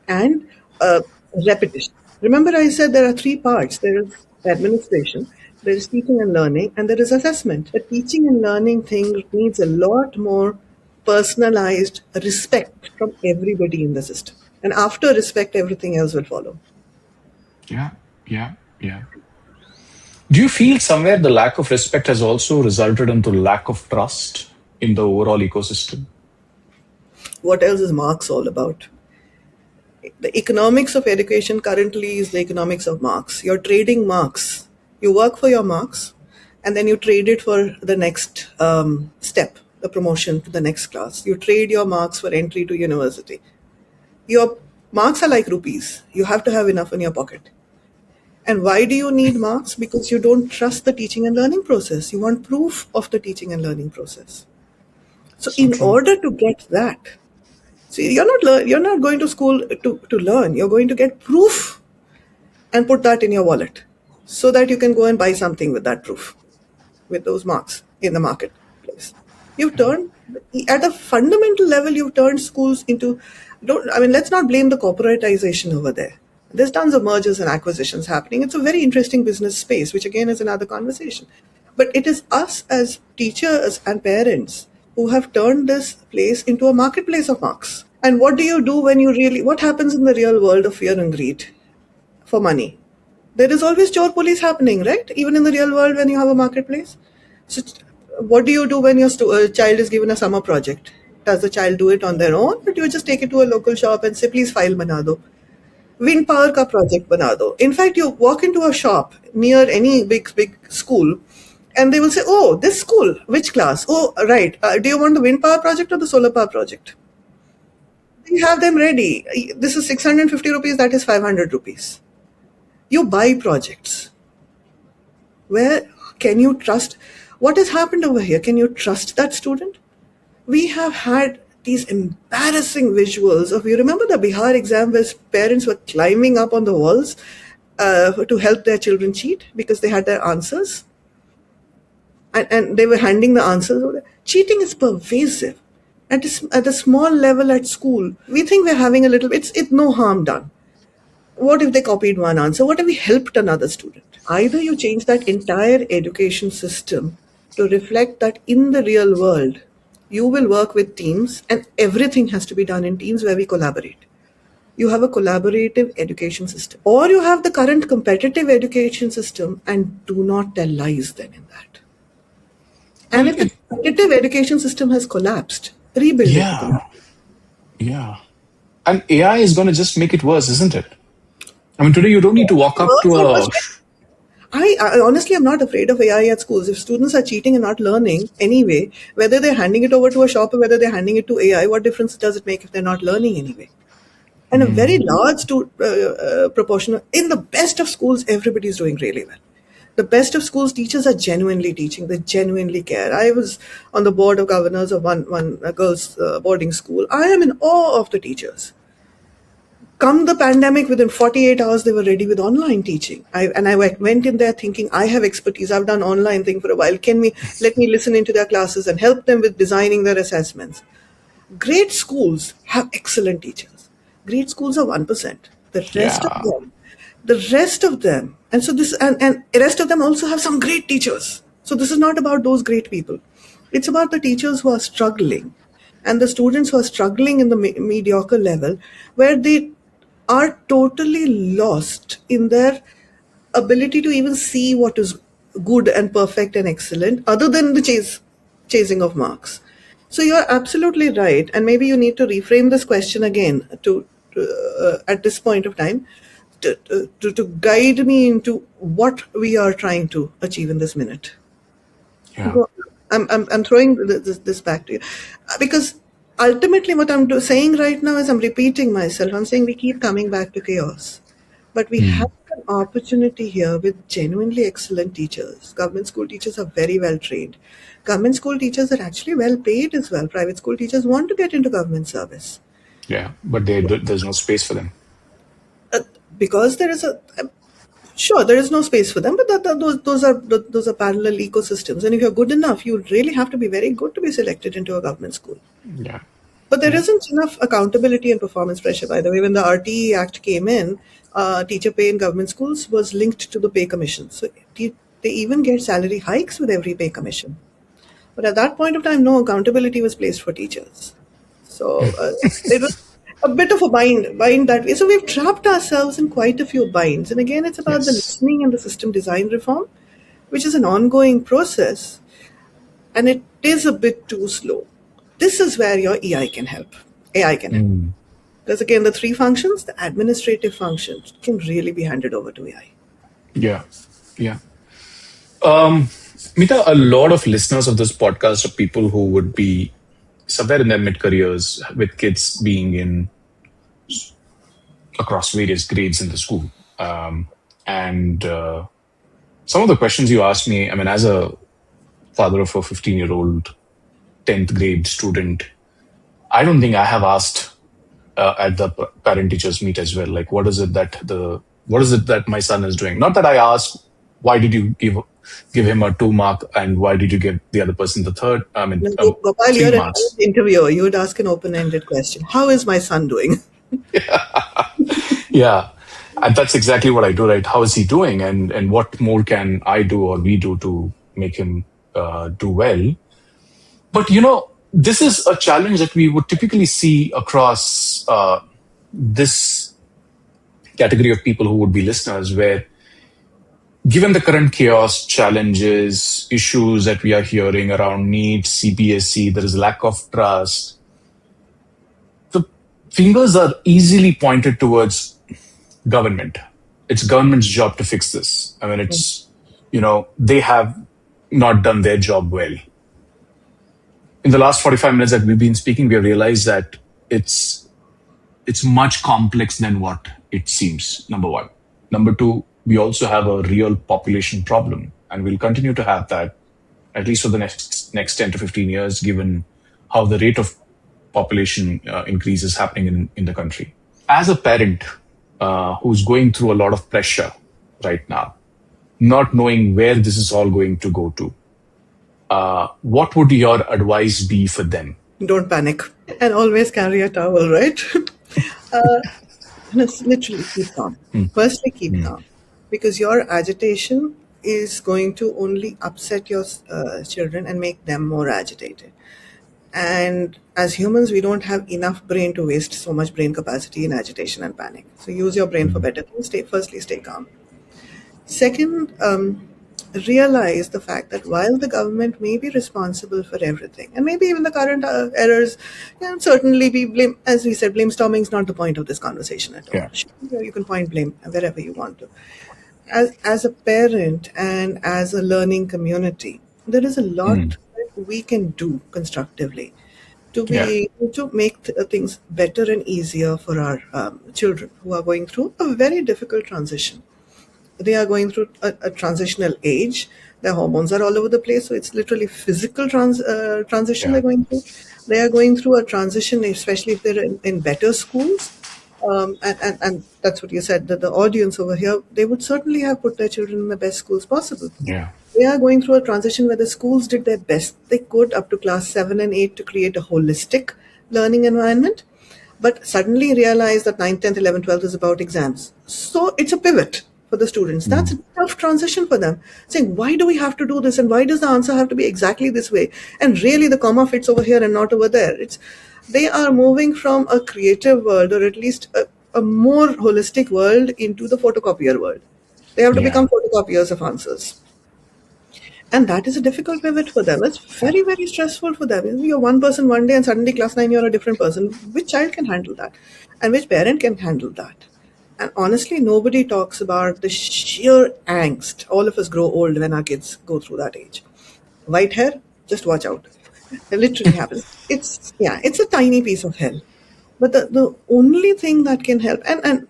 and repetition. Remember, I said there are 3 parts. There is administration, there is teaching and learning, and there is assessment. The teaching and learning thing needs a lot more personalized respect from everybody in the system. And after respect, everything else will follow. Yeah. Do you feel somewhere the lack of respect has also resulted into lack of trust in the overall ecosystem? What else is Marx all about? The economics of education currently is the economics of Marx. You're trading marks. You work for your marks, and then you trade it for the next step, the promotion to the next class. You trade your marks for entry to university. Your marks are like rupees. You have to have enough in your pocket. And why do you need marks? Because you don't trust the teaching and learning process. You want proof of the teaching and learning process. So in order to get that, see, you're not going to school to learn. You're going to get proof and put that in your wallet so that you can go and buy something with that proof, with those marks in the marketplace. You've turned, at a fundamental level, you've turned schools into, let's not blame the corporatization over there. There's tons of mergers and acquisitions happening. It's a very interesting business space, which again is another conversation. But it is us as teachers and parents who have turned this place into a marketplace of marks. And what do you do what happens in the real world of fear and greed for money? There is always chore police happening, right? Even in the real world when you have a marketplace. So what do you do when your child is given a summer project? Does the child do it on their own? Or do you just take it to a local shop and say, please file bana do? Wind power ka project bana do. In fact, you walk into a shop near any big school and they will say, oh, this school, which class? Oh, right. Do you want the wind power project or the solar power project? You have them ready. This is 650 rupees, that is 500 rupees. You buy projects. Where can you trust? What has happened over here? Can you trust that student? We have had these embarrassing visuals of, you remember the Bihar exam where parents were climbing up on the walls to help their children cheat because they had their answers? And they were handing the answers over there. Cheating is pervasive. At a small level at school, we think we're having a little, it's no harm done. What if they copied one answer? What if we helped another student? Either you change that entire education system to reflect that in the real world, you will work with teams and everything has to be done in teams where we collaborate. You have a collaborative education system. Or you have the current competitive education system and do not tell lies then in that. And if the competitive education system has collapsed, rebuild it. Yeah. And AI is going to just make it worse, isn't it? I mean, today you don't need to walk up to a... I honestly am not afraid of AI at schools. If students are cheating and not learning anyway, whether they're handing it over to a shop or whether they're handing it to AI, what difference does it make if they're not learning anyway? And a very large proportion, in the best of schools, everybody's doing really well. The best of schools, teachers are genuinely teaching. They genuinely care. I was on the board of governors of one girls' boarding school. I am in awe of the teachers. Come the pandemic, within 48 hours, they were ready with online teaching. I went in there thinking, I have expertise. I've done online thing for a while. Let me listen into their classes and help them with designing their assessments. Great schools have excellent teachers. Great schools are 1%. The rest of them, and so this, and the rest of them also have some great teachers. So this is not about those great people. It's about the teachers who are struggling and the students who are struggling in the mediocre level, where they are totally lost in their ability to even see what is good and perfect and excellent, other than the chasing of marks. So you're absolutely right, and maybe you need to reframe this question again to at this point of time to guide me into what we are trying to achieve in this minute. Yeah. I'm throwing this back to you because ultimately what I'm saying right now is I'm repeating myself. I'm saying we keep coming back to chaos, but we have an opportunity here with genuinely excellent teachers. Government school teachers are very well trained. Government school teachers are actually well paid as well. Private school teachers want to get into government service. Yeah, but there's no space for them. Because there is there is no space for them, but those are parallel ecosystems. And if you're good enough, you really have to be very good to be selected into a government school. Yeah. But there isn't enough accountability and performance pressure, by the way. When the RTE Act came in, teacher pay in government schools was linked to the pay commission. So they even get salary hikes with every pay commission. But at that point of time, no accountability was placed for teachers. So it was a bit of a bind that way. So we've trapped ourselves in quite a few binds. And again, it's about the listening and the system design reform, which is an ongoing process. And it is a bit too slow. This is where your AI can help. Because again, the three functions, the administrative functions, can really be handed over to AI. Yeah. Meeta, a lot of listeners of this podcast are people who would be somewhere in their mid-careers with kids being in across various grades in the school. And some of the questions you asked me, I mean, as a father of a 15-year-old 10th grade student, I don't think I have asked at the parent-teachers meet as well, like, what is it that my son is doing? Not that I asked, why did you give him a 2 mark and why did you give the other person the third? I mean, Gopal, you're an interviewer. You would ask an open-ended question. How is my son doing? Yeah. And that's exactly what I do, right? How is he doing? And what more can I do or we do to make him do well? But, this is a challenge that we would typically see across this category of people who would be listeners, where given the current chaos, challenges, issues that we are hearing around NEET, CBSE, there is lack of trust. The fingers are easily pointed towards government. It's government's job to fix this. I mean, it's, they have not done their job well. In the last 45 minutes that we've been speaking, we have realized that it's it's much complex than what it seems, number one. Number two, we also have a real population problem, and we'll continue to have that at least for the next 10 to 15 years, given how the rate of population increase is happening in the country. As a parent who's going through a lot of pressure right now, not knowing where this is all going to go to, what would your advice be for them? Don't panic and always carry a towel, right? Literally keep calm. Firstly, keep calm, because your agitation is going to only upset your children and make them more agitated. And as humans, we don't have enough brain to waste so much brain capacity in agitation and panic. So use your brain for better things. Firstly, stay calm. Second, realize the fact that while the government may be responsible for everything, and maybe even the current errors can certainly be blamed, as we said, blame storming is not the point of this conversation at all. Yeah. Sure, you can point blame wherever you want to. As a parent and as a learning community, there is a lot that we can do constructively to be able to make things better and easier for our children who are going through a very difficult transition. They are going through a transitional age. Their hormones are all over the place. So it's literally physical transition they're going through. They are going through a transition, especially if they're in better schools. And that's what you said, that the audience over here, they would certainly have put their children in the best schools possible. Yeah. They are going through a transition where the schools did their best they could up to class 7 and 8 to create a holistic learning environment, but suddenly realize that 9th, 10th, 11th, 12th is about exams. So it's a pivot for the students. That's a tough transition for them. Saying, why do we have to do this? And why does the answer have to be exactly this way? And really the comma fits over here and not over there. They are moving from a creative world, or at least a more holistic world, into the photocopier world. They have to become photocopiers of answers. And that is a difficult pivot for them. It's very, very stressful for them. You're one person one day and suddenly class 9 you're a different person. Which child can handle that? And which parent can handle that? And honestly, nobody talks about the sheer angst. All of us grow old when our kids go through that age. White hair, just watch out. It literally happens. It's a tiny piece of hell. But the only thing that can help, and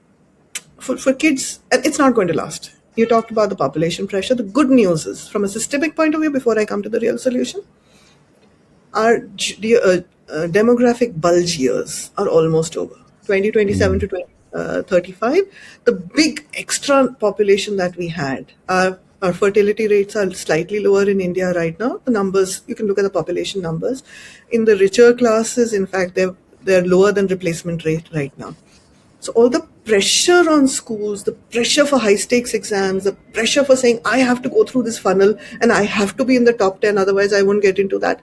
for kids, and it's not going to last. You talked about the population pressure. The good news is, from a systemic point of view, before I come to the real solution, our demographic bulge years are almost over. 2027 to 2035, the big extra population that we had, our fertility rates are slightly lower in India right now. The numbers, you can look at the population numbers. In the richer classes, in fact, they're lower than replacement rate right now. So all the pressure on schools, the pressure for high stakes exams, the pressure for saying, I have to go through this funnel and I have to be in the top 10, otherwise I won't get into that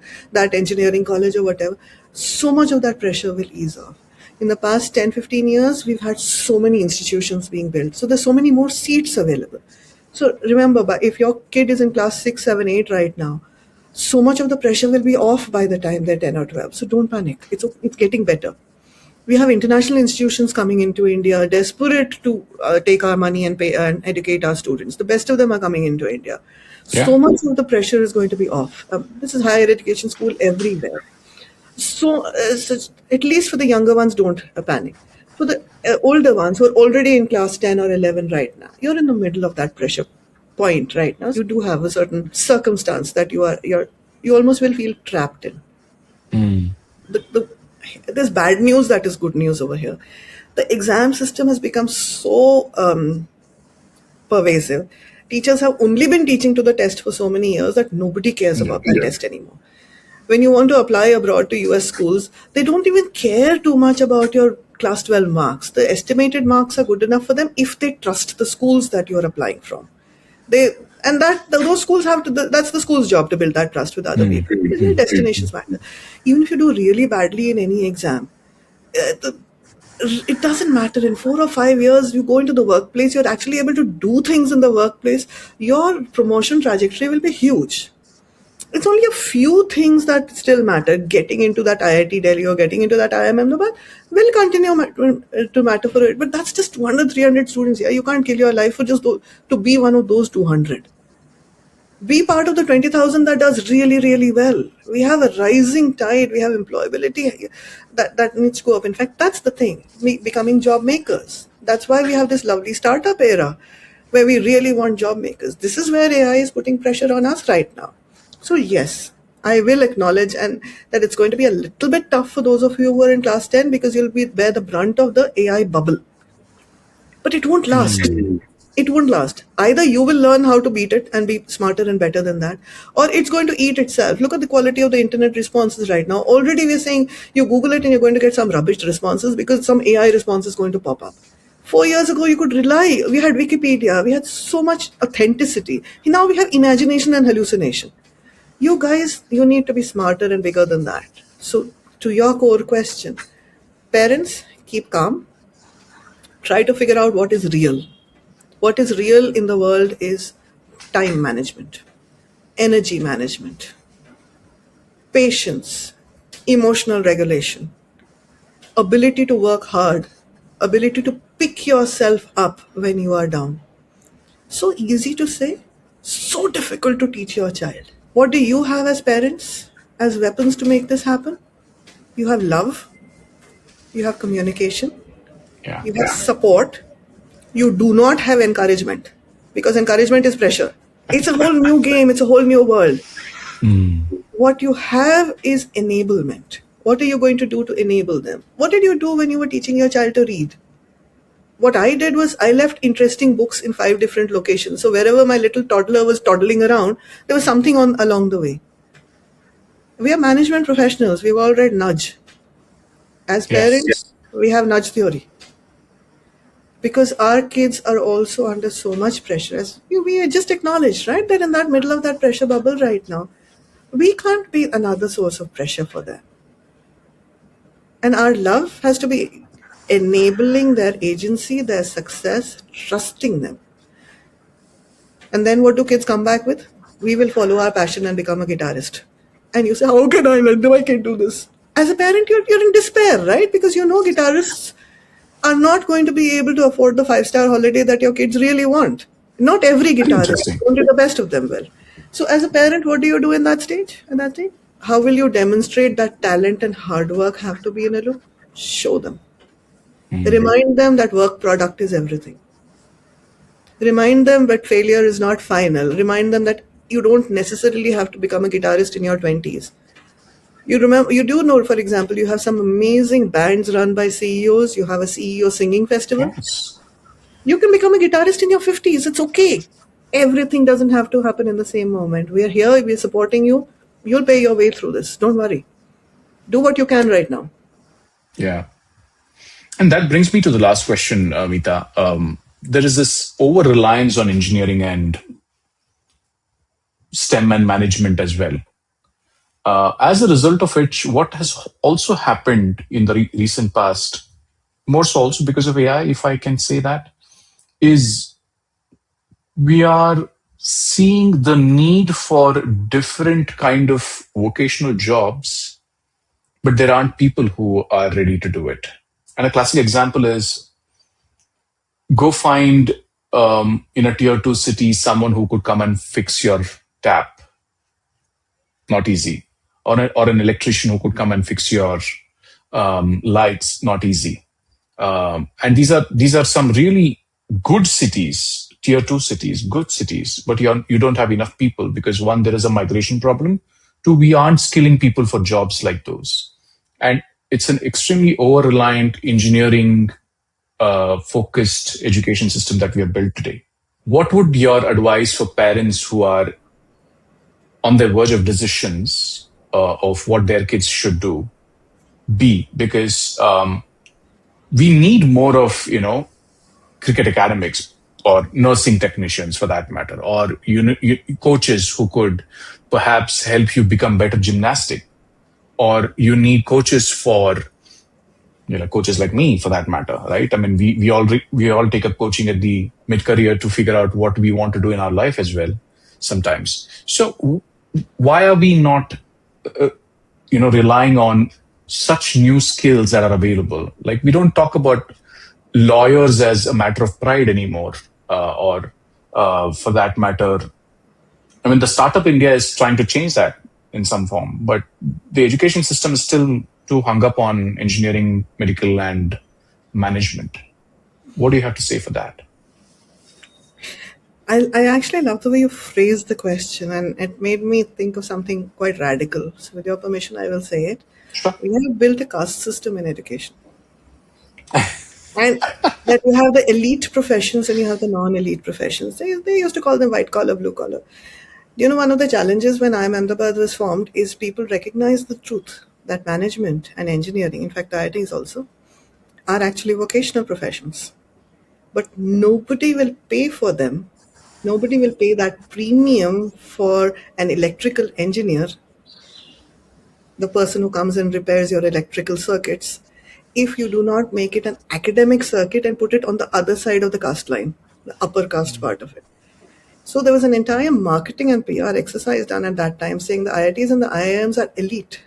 engineering college or whatever. So much of that pressure will ease off. In the past 10, 15 years, we've had so many institutions being built. So there's so many more seats available. So remember, if your kid is in class 6, 7, 8 right now, so much of the pressure will be off by the time they're 10 or 12. So don't panic. It's getting better. We have international institutions coming into India, desperate to take our money and pay and educate our students. The best of them are coming into India. Yeah. So much of the pressure is going to be off. This is higher education school everywhere. So at least for the younger ones, don't panic. For the older ones who are already in class 10 or 11 right now, you're in the middle of that pressure point right now. You do have a certain circumstance that you almost will feel trapped in. There's bad news that is good news over here. The exam system has become so pervasive. Teachers have only been teaching to the test for so many years that nobody cares about that test anymore. When you want to apply abroad to US schools, they don't even care too much about your class 12 marks. The estimated marks are good enough for them if they trust the schools that you're applying from. Those schools that's the school's job to build that trust with other people. Destinations matter. Even if you do really badly in any exam, it doesn't matter. In 4 or 5 years, you go into the workplace, you're actually able to do things in the workplace. Your promotion trajectory will be huge. It's only a few things that still matter. Getting into that IIT Delhi or getting into that IIM Ahmedabad will continue to matter for it. But that's just 100 to 300 students here. You can't kill your life for just to be one of those 200. Be part of the 20,000 that does really, really well. We have a rising tide. We have employability that needs to go up. In fact, that's the thing, becoming job makers. That's why we have this lovely startup era where we really want job makers. This is where AI is putting pressure on us right now. So yes, I will acknowledge and that it's going to be a little bit tough for those of you who are in class 10 because you'll bear the brunt of the AI bubble. But it won't last. It won't last. Either you will learn how to beat it and be smarter and better than that, or it's going to eat itself. Look at the quality of the internet responses right now. Already we're saying you Google it and you're going to get some rubbish responses because some AI response is going to pop up. 4 years ago, you could rely. We had Wikipedia. We had so much authenticity. Now we have imagination and hallucination. You guys, you need to be smarter and bigger than that. So to your core question, parents, keep calm. Try to figure out what is real. What is real in the world is time management, energy management, patience, emotional regulation, ability to work hard, ability to pick yourself up when you are down. So easy to say, so difficult to teach your child. What do you have as parents, as weapons to make this happen? You have love, you have communication, you have support. You do not have encouragement because encouragement is pressure. It's a whole new game. It's a whole new world. What you have is enablement. What are you going to do to enable them? What did you do when you were teaching your child to read? What I did was I left interesting books in 5 different locations. So wherever my little toddler was toddling around, there was something on along the way. We are management professionals. We've all read Nudge. As parents, we have nudge theory. Because our kids are also under so much pressure. As we just acknowledged, right? They're in that middle of that pressure bubble right now. We can't be another source of pressure for them. And our love has to be enabling their agency, their success, trusting them. And then what do kids come back with? We will follow our passion and become a guitarist. And you say, how can I let them? I can't do this. As a parent, you're in despair, right? Because you know guitarists are not going to be able to afford the 5-star holiday that your kids really want. Not every guitarist, only the best of them will. So as a parent, what do you do in that stage? How will you demonstrate that talent and hard work have to be in a loop? Show them. Remind them that work product is everything. Remind them that failure is not final. Remind them that you don't necessarily have to become a guitarist in your 20s. You do know, for example, you have some amazing bands run by CEOs. You have a CEO singing festival. Yes. You can become a guitarist in your 50s. It's okay. Everything doesn't have to happen in the same moment. We are here. We're supporting you. You'll pay your way through this. Don't worry. Do what you can right now. Yeah. And that brings me to the last question, Meeta. There is this over-reliance on engineering and STEM and management as well. As a result of which, what has also happened in the recent past, more so also because of AI, if I can say that, is we are seeing the need for different kind of vocational jobs, but there aren't people who are ready to do it. And a classic example is go find in a tier 2 city someone who could come and fix your tap. Not easy. Or an electrician who could come and fix your lights. Not easy. And these are some really good cities, tier 2 cities, good cities, but you don't have enough people because 1, there is a migration problem. 2, we aren't skilling people for jobs like those. And it's an extremely over-reliant engineering focused education system that we have built today. What would your advice for parents who are on the verge of decisions of what their kids should do be? Because we need more of, cricket academics or nursing technicians for that matter, or coaches who could perhaps help you become better gymnastic, or you need coaches for, coaches like me for that matter, right? I mean, we all take up coaching at the mid-career to figure out what we want to do in our life as well sometimes. So why are we not, relying on such new skills that are available? Like, we don't talk about lawyers as a matter of pride anymore, or for that matter, I mean, the startup India is trying to change that in some form, but the education system is still too hung up on engineering, medical, and management. What do you have to say for that? I actually love the way you phrased the question, and it made me think of something quite radical. So, with your permission, I will say it. Sure. We have built a caste system in education, and that you have the elite professions and you have the non-elite professions. They used to call them white collar, blue collar. You know, one of the challenges when IIM Ahmedabad was formed is people recognize the truth that management and engineering, in fact, IITs also, are actually vocational professions. But nobody will pay for them. Nobody will pay that premium for an electrical engineer, the person who comes and repairs your electrical circuits, if you do not make it an academic circuit and put it on the other side of the caste line, the upper caste part of it. So there was an entire marketing and PR exercise done at that time saying the IITs and the IIMs are elite.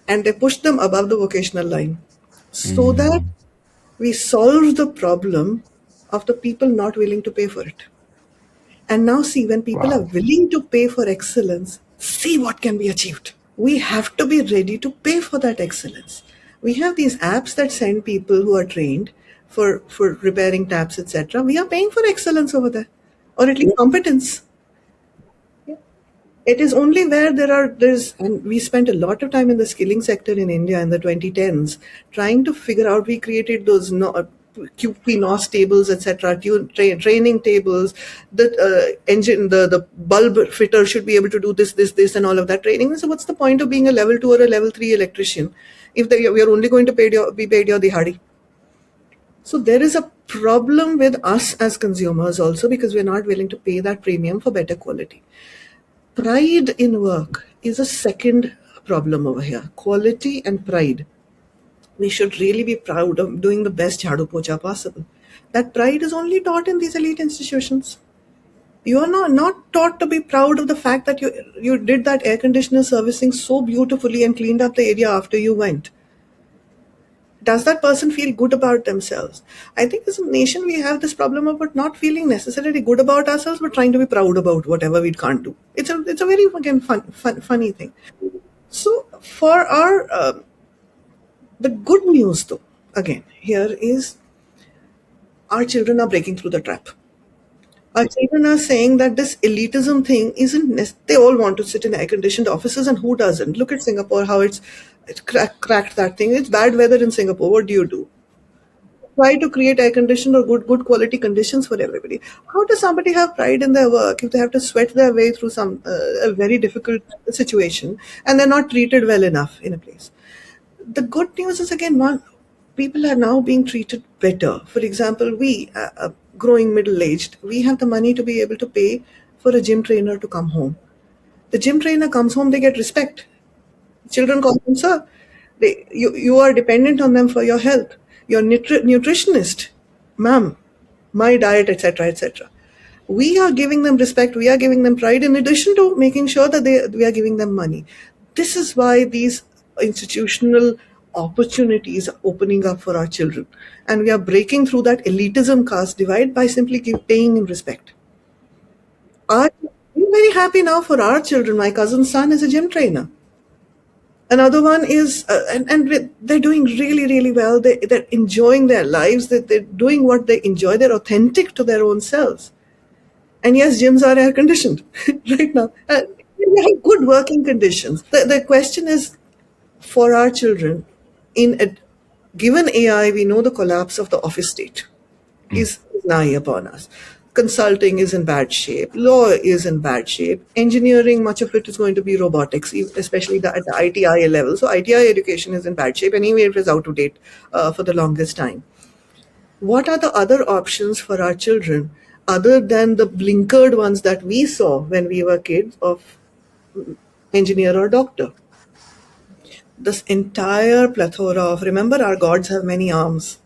And they pushed them above the vocational line so that we solve the problem of the people not willing to pay for it. And now see, when people are Wow. willing to pay for excellence, see what can be achieved. We have to be ready to pay for that excellence. We have these apps that send people who are trained for repairing taps, etc. We are paying for excellence over there, or at least competence. It is only where and we spent a lot of time in the skilling sector in India in the 2010s trying to figure out. We created those QP-NOS tables, etc., training tables. The engine, the bulb fitter should be able to do this, and all of that training. So, what's the point of being a level 2 or a level 3 electrician if we are only going to be paid your dihadi? So there is a problem with us as consumers also because we're not willing to pay that premium for better quality. Pride in work is a second problem over here. Quality and pride. We should really be proud of doing the best jhadu pocha possible. That pride is only taught in these elite institutions. You are not taught to be proud of the fact that you did that air conditioner servicing so beautifully and cleaned up the area after you went. Does that person feel good about themselves? I think as a nation we have this problem about not feeling necessarily good about ourselves, but trying to be proud about whatever we can't do. It's a very again funny thing. So for our the good news though, again here is our children are breaking through the trap. Our children are saying that this elitism thing isn't. They all want to sit in air-conditioned offices, and who doesn't? Look at Singapore, how it's cracked that thing. It's bad weather in Singapore. What do? Try to create air-conditioned or good quality conditions for everybody. How does somebody have pride in their work if they have to sweat their way through some a very difficult situation and they're not treated well enough in a place? The good news is again one, people are now being treated better. For example, we growing middle-aged, we have the money to be able to pay for a gym trainer to come home. The gym trainer comes home, they get respect. Children call them sir. You are dependent on them for your health. Your nutritionist, ma'am, my diet, etc., etc. We are giving them respect. We are giving them pride. In addition to making sure that we are giving them money. This is why these institutional opportunities are opening up for our children, and we are breaking through that elitism caste divide by simply paying in respect. I'm very happy now for our children. My cousin's son is a gym trainer. Another one is, they're doing really, really well. They're enjoying their lives. They're doing what they enjoy. They're authentic to their own selves. And yes, gyms are air conditioned right now. We have good working conditions. The question is for our children, given AI, we know the collapse of the office state is nigh upon us. Consulting is in bad shape. Law is in bad shape. Engineering, much of it is going to be robotics, especially at the ITI level. So ITI education is in bad shape. Anyway, it was out of date for the longest time. What are the other options for our children other than the blinkered ones that we saw when we were kids of engineer or doctor? This entire plethora of, remember, our gods have many arms.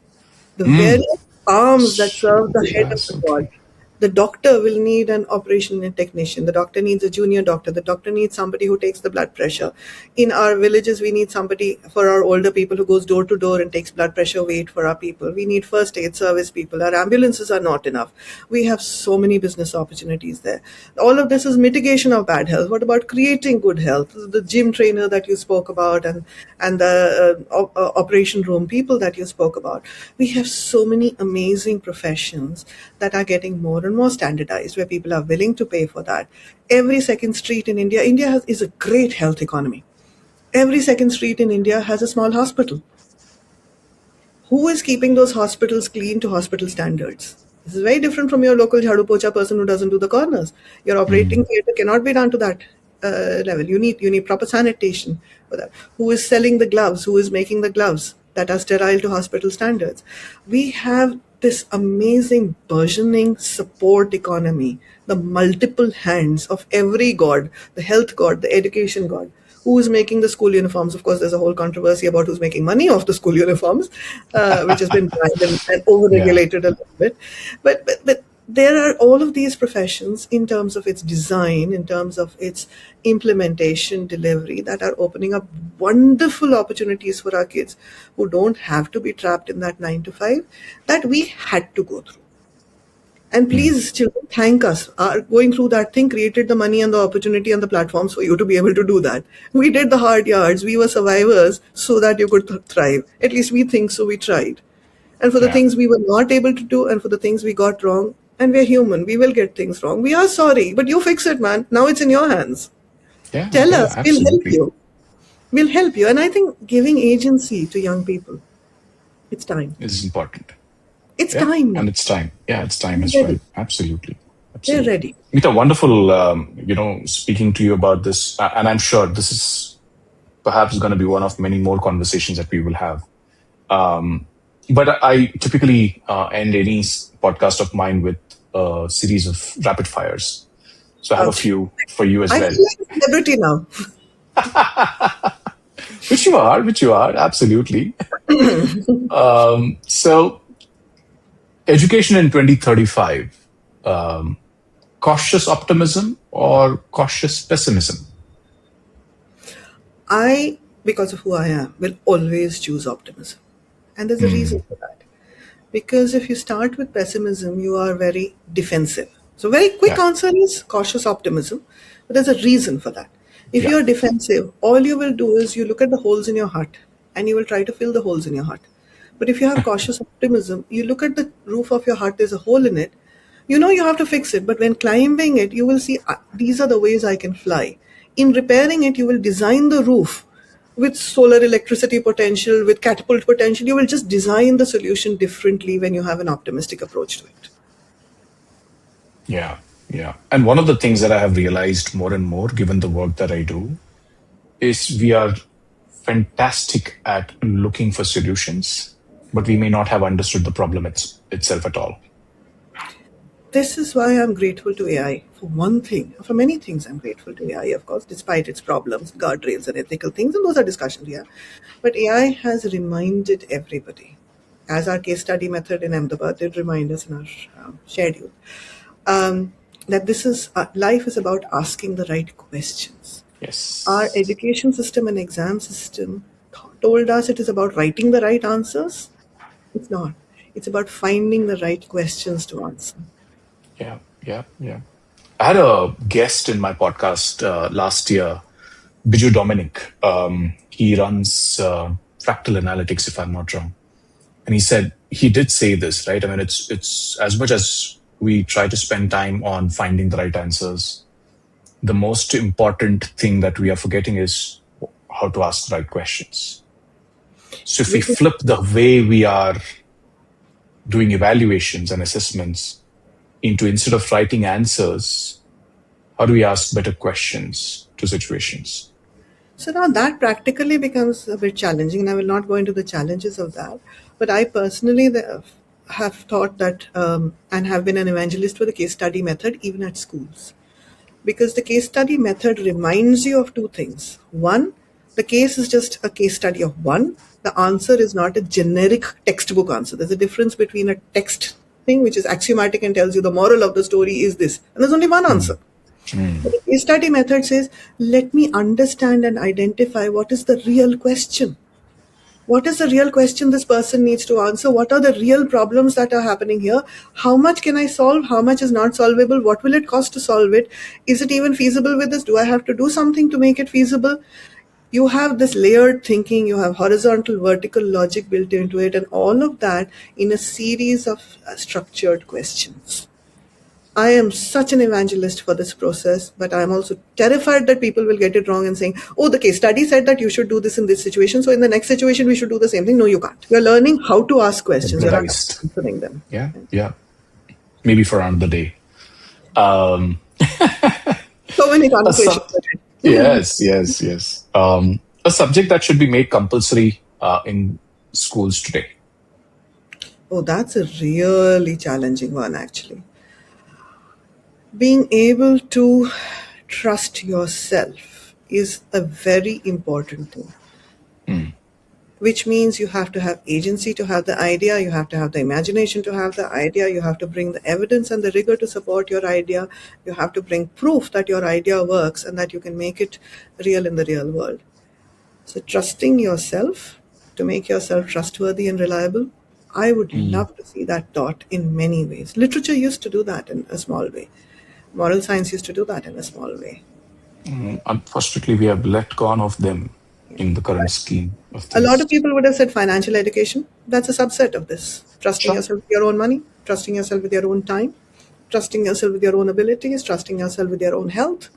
The very arms that serve the head Yeah, of the so god. true. The doctor will need an operation technician. The doctor needs a junior doctor. The doctor needs somebody who takes the blood pressure. In our villages, we need somebody for our older people who goes door to door and takes blood pressure weight for our people. We need first aid service people. Our ambulances are not enough. We have so many business opportunities there. All of this is mitigation of bad health. What about creating good health? The gym trainer that you spoke about, and the operation room people that you spoke about. We have so many amazing professions that are getting more and more standardized, where people are willing to pay for that. Every second street in India is a great health economy. Every second street in India has a small hospital. Who is keeping those hospitals clean to hospital standards? This is very different from your local jhadu pocha person who doesn't do the corners. Your operating theatre cannot be done to that level. You need proper sanitation for that. Who is selling the gloves? Who is making the gloves that are sterile to hospital standards? We have this amazing burgeoning support economy, the multiple hands of every god, the health god, the education god. Who is making the school uniforms? Of course, there's a whole controversy about who's making money off the school uniforms, which has been banned and over-regulated a little bit. But there are all of these professions in terms of its design, in terms of its implementation, delivery, that are opening up wonderful opportunities for our kids who don't have to be trapped in that 9 to 5 that we had to go through. And please, children, thank us. Our going through that thing created the money and the opportunity and the platforms for you to be able to do that. We did the hard yards. We were survivors so that you could thrive. At least we think so. We tried. And for the things we were not able to do, and for the things we got wrong, and we're human, we will get things wrong. We are sorry, but you fix it, man. Now it's in your hands. Tell us. Absolutely. We'll help you. We'll help you. And I think giving agency to young people, it's time. It's important. It's time now. And it's time. Yeah, it's time as They're well. ready. Absolutely. They're ready. Meeta, wonderful, speaking to you about this. And I'm sure this is perhaps going to be one of many more conversations that we will have. But I typically end any podcast of mine with a series of rapid fires. So I have a few for you as I well. feel like a celebrity now. Which you are, absolutely. So, education in 2035, cautious optimism or cautious pessimism? I, because of who I am, will always choose optimism. And there's a reason for that. Because if you start with pessimism, you are very defensive. So very quick answer is cautious optimism. But there's a reason for that. If you're defensive, all you will do is you look at the holes in your heart and you will try to fill the holes in your heart. But if you have cautious optimism, you look at the roof of your heart, there's a hole in it. You know you have to fix it, but when climbing it, you will see these are the ways I can fly. In repairing it, you will design the roof with solar electricity potential, with catapult potential. You will just design the solution differently when you have an optimistic approach to it. Yeah. And one of the things that I have realized more and more, given the work that I do, is we are fantastic at looking for solutions, but we may not have understood the problem itself at all. This is why I'm grateful to AI. For one thing, for many things, I'm grateful to AI, of course, despite its problems, guardrails, and ethical things, and those are discussions, But AI has reminded everybody, as our case study method in Ahmedabad did remind us in our schedule, that this is life is about asking the right questions. Yes. Our education system and exam system told us it is about writing the right answers. It's not. It's about finding the right questions to answer. Yeah. I had a guest in my podcast last year, Biju Dominic. He runs Fractal Analytics, if I'm not wrong. And he did say this, right? I mean, it's as much as we try to spend time on finding the right answers, the most important thing that we are forgetting is how to ask the right questions. So if we flip the way we are doing evaluations and assessments into, instead of writing answers, how do we ask better questions to situations? So now that practically becomes a bit challenging, and I will not go into the challenges of that. But I personally have thought that and have been an evangelist for the case study method, even at schools. Because the case study method reminds you of two things. One, the case is just a case study of one. The answer is not a generic textbook answer. There's a difference between a text thing which is axiomatic and tells you the moral of the story is this, and there's only one answer. But the case study method says, let me understand and identify what is the real question. What is the real question this person needs to answer? What are the real problems that are happening here? How much can I solve? How much is not solvable? What will it cost to solve it? Is it even feasible with this? Do I have to do something to make it feasible? You have this layered thinking, you have horizontal, vertical logic built into it, and all of that in a series of structured questions. I am such an evangelist for this process, but I am also terrified that people will get it wrong and saying, oh, the case study said that you should do this in this situation, so in the next situation we should do the same thing. No, you can't. You're learning how to ask questions. You're not answering them. Yeah. Maybe for another day. So many conversations. Yes. A subject that should be made compulsory in schools today. Oh, that's a really challenging one, actually. Being able to trust yourself is a very important thing. Which means you have to have agency to have the idea, you have to have the imagination to have the idea, you have to bring the evidence and the rigor to support your idea, you have to bring proof that your idea works and that you can make it real in the real world. So trusting yourself to make yourself trustworthy and reliable, I would love to see that taught in many ways. Literature used to do that in a small way. Moral science used to do that in a small way. Unfortunately, we have let go of them in the current scheme of things. A lot of people would have said financial education. That's a subset of this. Trusting yourself with your own money, trusting yourself with your own time, trusting yourself with your own abilities, trusting yourself with your own health,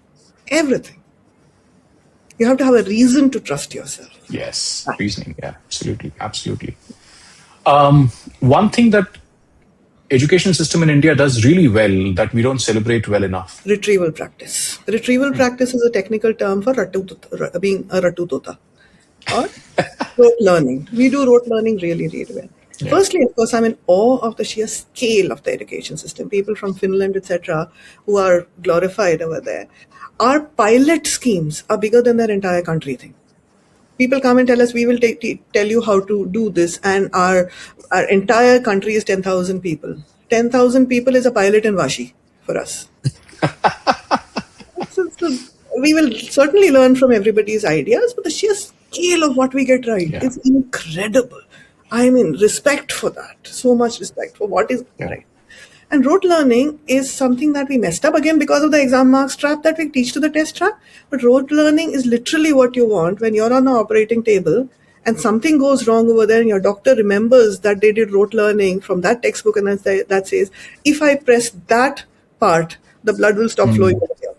everything. You have to have a reason to trust yourself. Yes, reasoning. Yeah, absolutely. One thing that education system in India does really well that we don't celebrate well enough. Retrieval practice. Retrieval practice is a technical term for being a ratu tota or rote learning. We do rote learning really, really well. Yeah. Firstly, of course, I'm in awe of the sheer scale of the education system. People from Finland, etc., who are glorified over there. Our pilot schemes are bigger than their entire country thing. People come and tell us, we will tell you how to do this, and our entire country is 10,000 people. 10,000 people is a pilot in Vashi for us. so we will certainly learn from everybody's ideas, but the sheer scale of what we get right is incredible. I mean, respect for that. So much respect for what is right. And rote learning is something that we messed up again because of the exam marks trap that we teach to the test trap. But rote learning is literally what you want when you're on the operating table and something goes wrong over there and your doctor remembers that they did rote learning from that textbook and that says, if I press that part, the blood will stop flowing over here.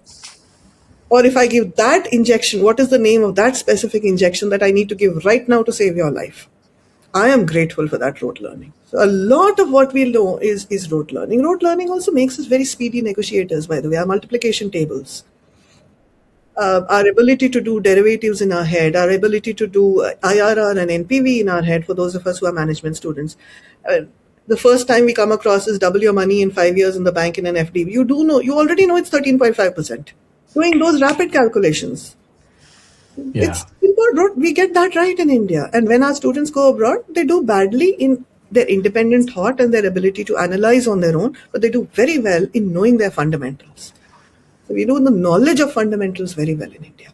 Or if I give that injection, what is the name of that specific injection that I need to give right now to save your life? I am grateful for that rote learning. So a lot of what we know is rote learning. Rote learning also makes us very speedy negotiators, by the way. Our multiplication tables, our ability to do derivatives in our head, our ability to do IRR and NPV in our head for those of us who are management students. The first time we come across is double your money in 5 years in the bank in an FD. You already know it's 13.5%. Doing those rapid calculations. It's important. We get that right in India. And when our students go abroad, they do badly in their independent thought and their ability to analyze on their own, but they do very well in knowing their fundamentals. So we do the knowledge of fundamentals very well in India.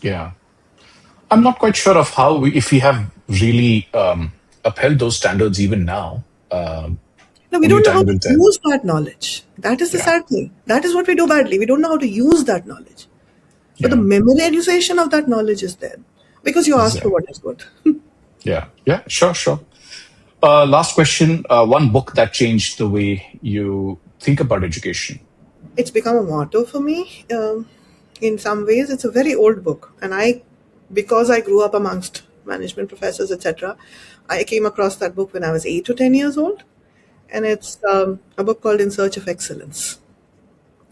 Yeah. I'm not quite sure of how if we have really upheld those standards even now. No, we don't know how to use that knowledge. That is the sad thing. That is what we do badly. We don't know how to use that knowledge. But the memorization of that knowledge is there because you asked for what is good. Sure. Last question. One book that changed the way you think about education. It's become a motto for me. In some ways, it's a very old book. And because I grew up amongst management professors, etc., I came across that book when I was 8 to 10 years old. And it's a book called In Search of Excellence.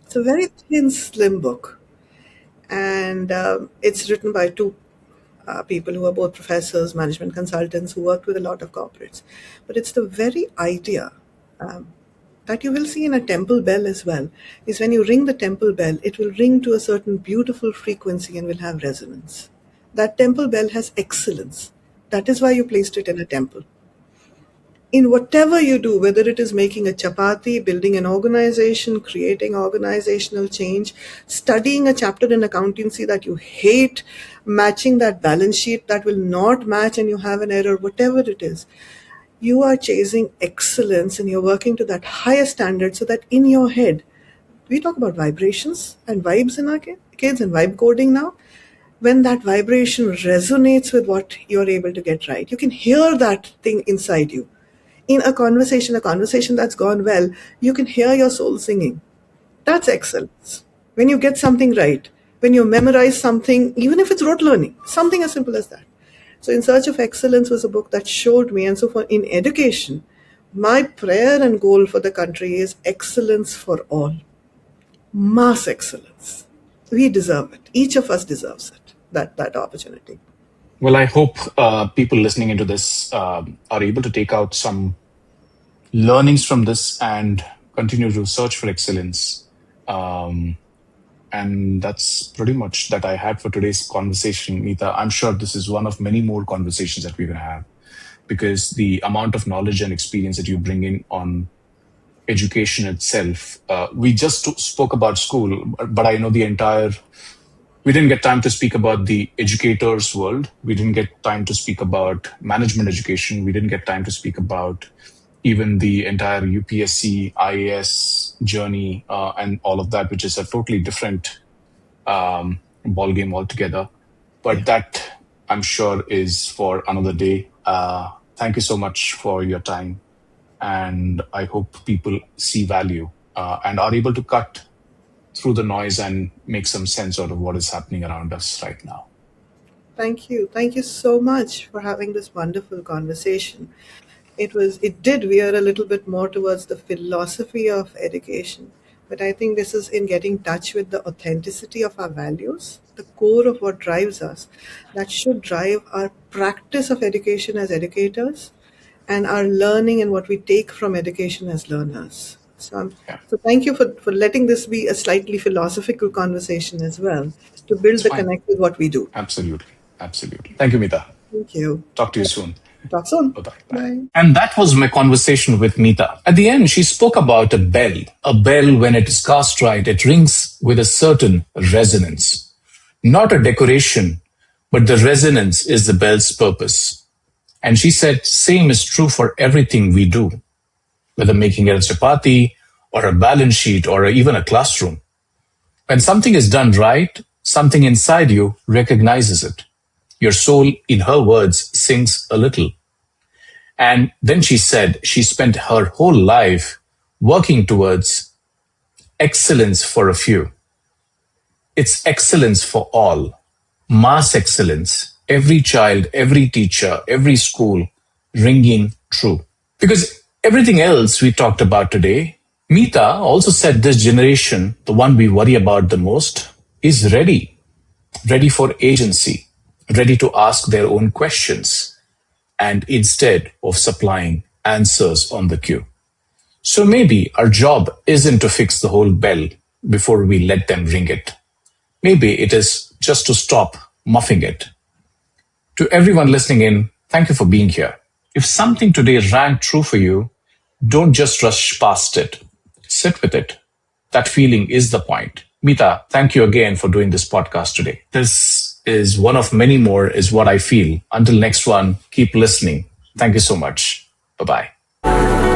It's a very thin, slim book. And it's written by two people who are both professors, management consultants, who worked with a lot of corporates. But it's the very idea that you will see in a temple bell as well, is when you ring the temple bell, it will ring to a certain beautiful frequency and will have resonance. That temple bell has excellence. That is why you placed it in a temple. in whatever you do, whether it is making a chapati, building an organization, creating organizational change, studying a chapter in accountancy that you hate, matching that balance sheet that will not match and you have an error, whatever it is, you are chasing excellence and you're working to that higher standard so that in your head, we talk about vibrations and vibes in our kids and vibe coding now. When that vibration resonates with what you're able to get right, you can hear that thing inside you. In a conversation that's gone well, you can hear your soul singing. That's excellence. When you get something right, when you memorize something, even if it's rote learning, something as simple as that. So In Search of Excellence was a book that showed me, and so for in education, my prayer and goal for the country is excellence for all. Mass excellence. We deserve it. Each of us deserves it, that opportunity. Well, I hope people listening into this are able to take out some learnings from this and continue to search for excellence. And that's pretty much that I had for today's conversation, Meeta. I'm sure this is one of many more conversations that we're going to have, because the amount of knowledge and experience that you bring in on education itself. We just spoke about school, but I know we didn't get time to speak about the educators' world. We didn't get time to speak about management education. We didn't get time to speak about even the entire UPSC, IAS journey and all of that, which is a totally different ballgame altogether. But that, I'm sure, is for another day. Thank you so much for your time. And I hope people see value and are able to cut through the noise and make some sense out of what is happening around us right now. Thank you. Thank you so much for having this wonderful conversation. It did veer a little bit more towards the philosophy of education, but I think this is in getting in touch with the authenticity of our values, the core of what drives us, that should drive our practice of education as educators and our learning and what we take from education as learners. So thank you for letting this be a slightly philosophical conversation as well, to build the connect with what we do. Absolutely. Thank you, Meeta. Thank you. Talk to you soon. Talk soon. Bye-bye. Bye. And that was my conversation with Meeta. At the end, she spoke about a bell. A bell, when it is cast right, it rings with a certain resonance. Not a decoration, but the resonance is the bell's purpose. And she said, same is true for everything we do, whether making a chapati or a balance sheet or even a classroom. When something is done right, something inside you recognizes it. Your soul, in her words, sings a little. And then she said she spent her whole life working towards excellence for a few. It's excellence for all, mass excellence, every child, every teacher, every school, ringing true. Because everything else we talked about today, Meeta also said this generation, the one we worry about the most, is ready for agency, ready to ask their own questions, and instead of supplying answers on the queue. So maybe our job isn't to fix the whole bell before we let them ring it. Maybe it is just to stop muffing it. To everyone listening in, thank you for being here. If something today rang true for you, don't just rush past it. Sit with it. That feeling is the point. Meeta, thank you again for doing this podcast today. This is one of many more, is what I feel. Until next one, keep listening. Thank you so much. Bye-bye.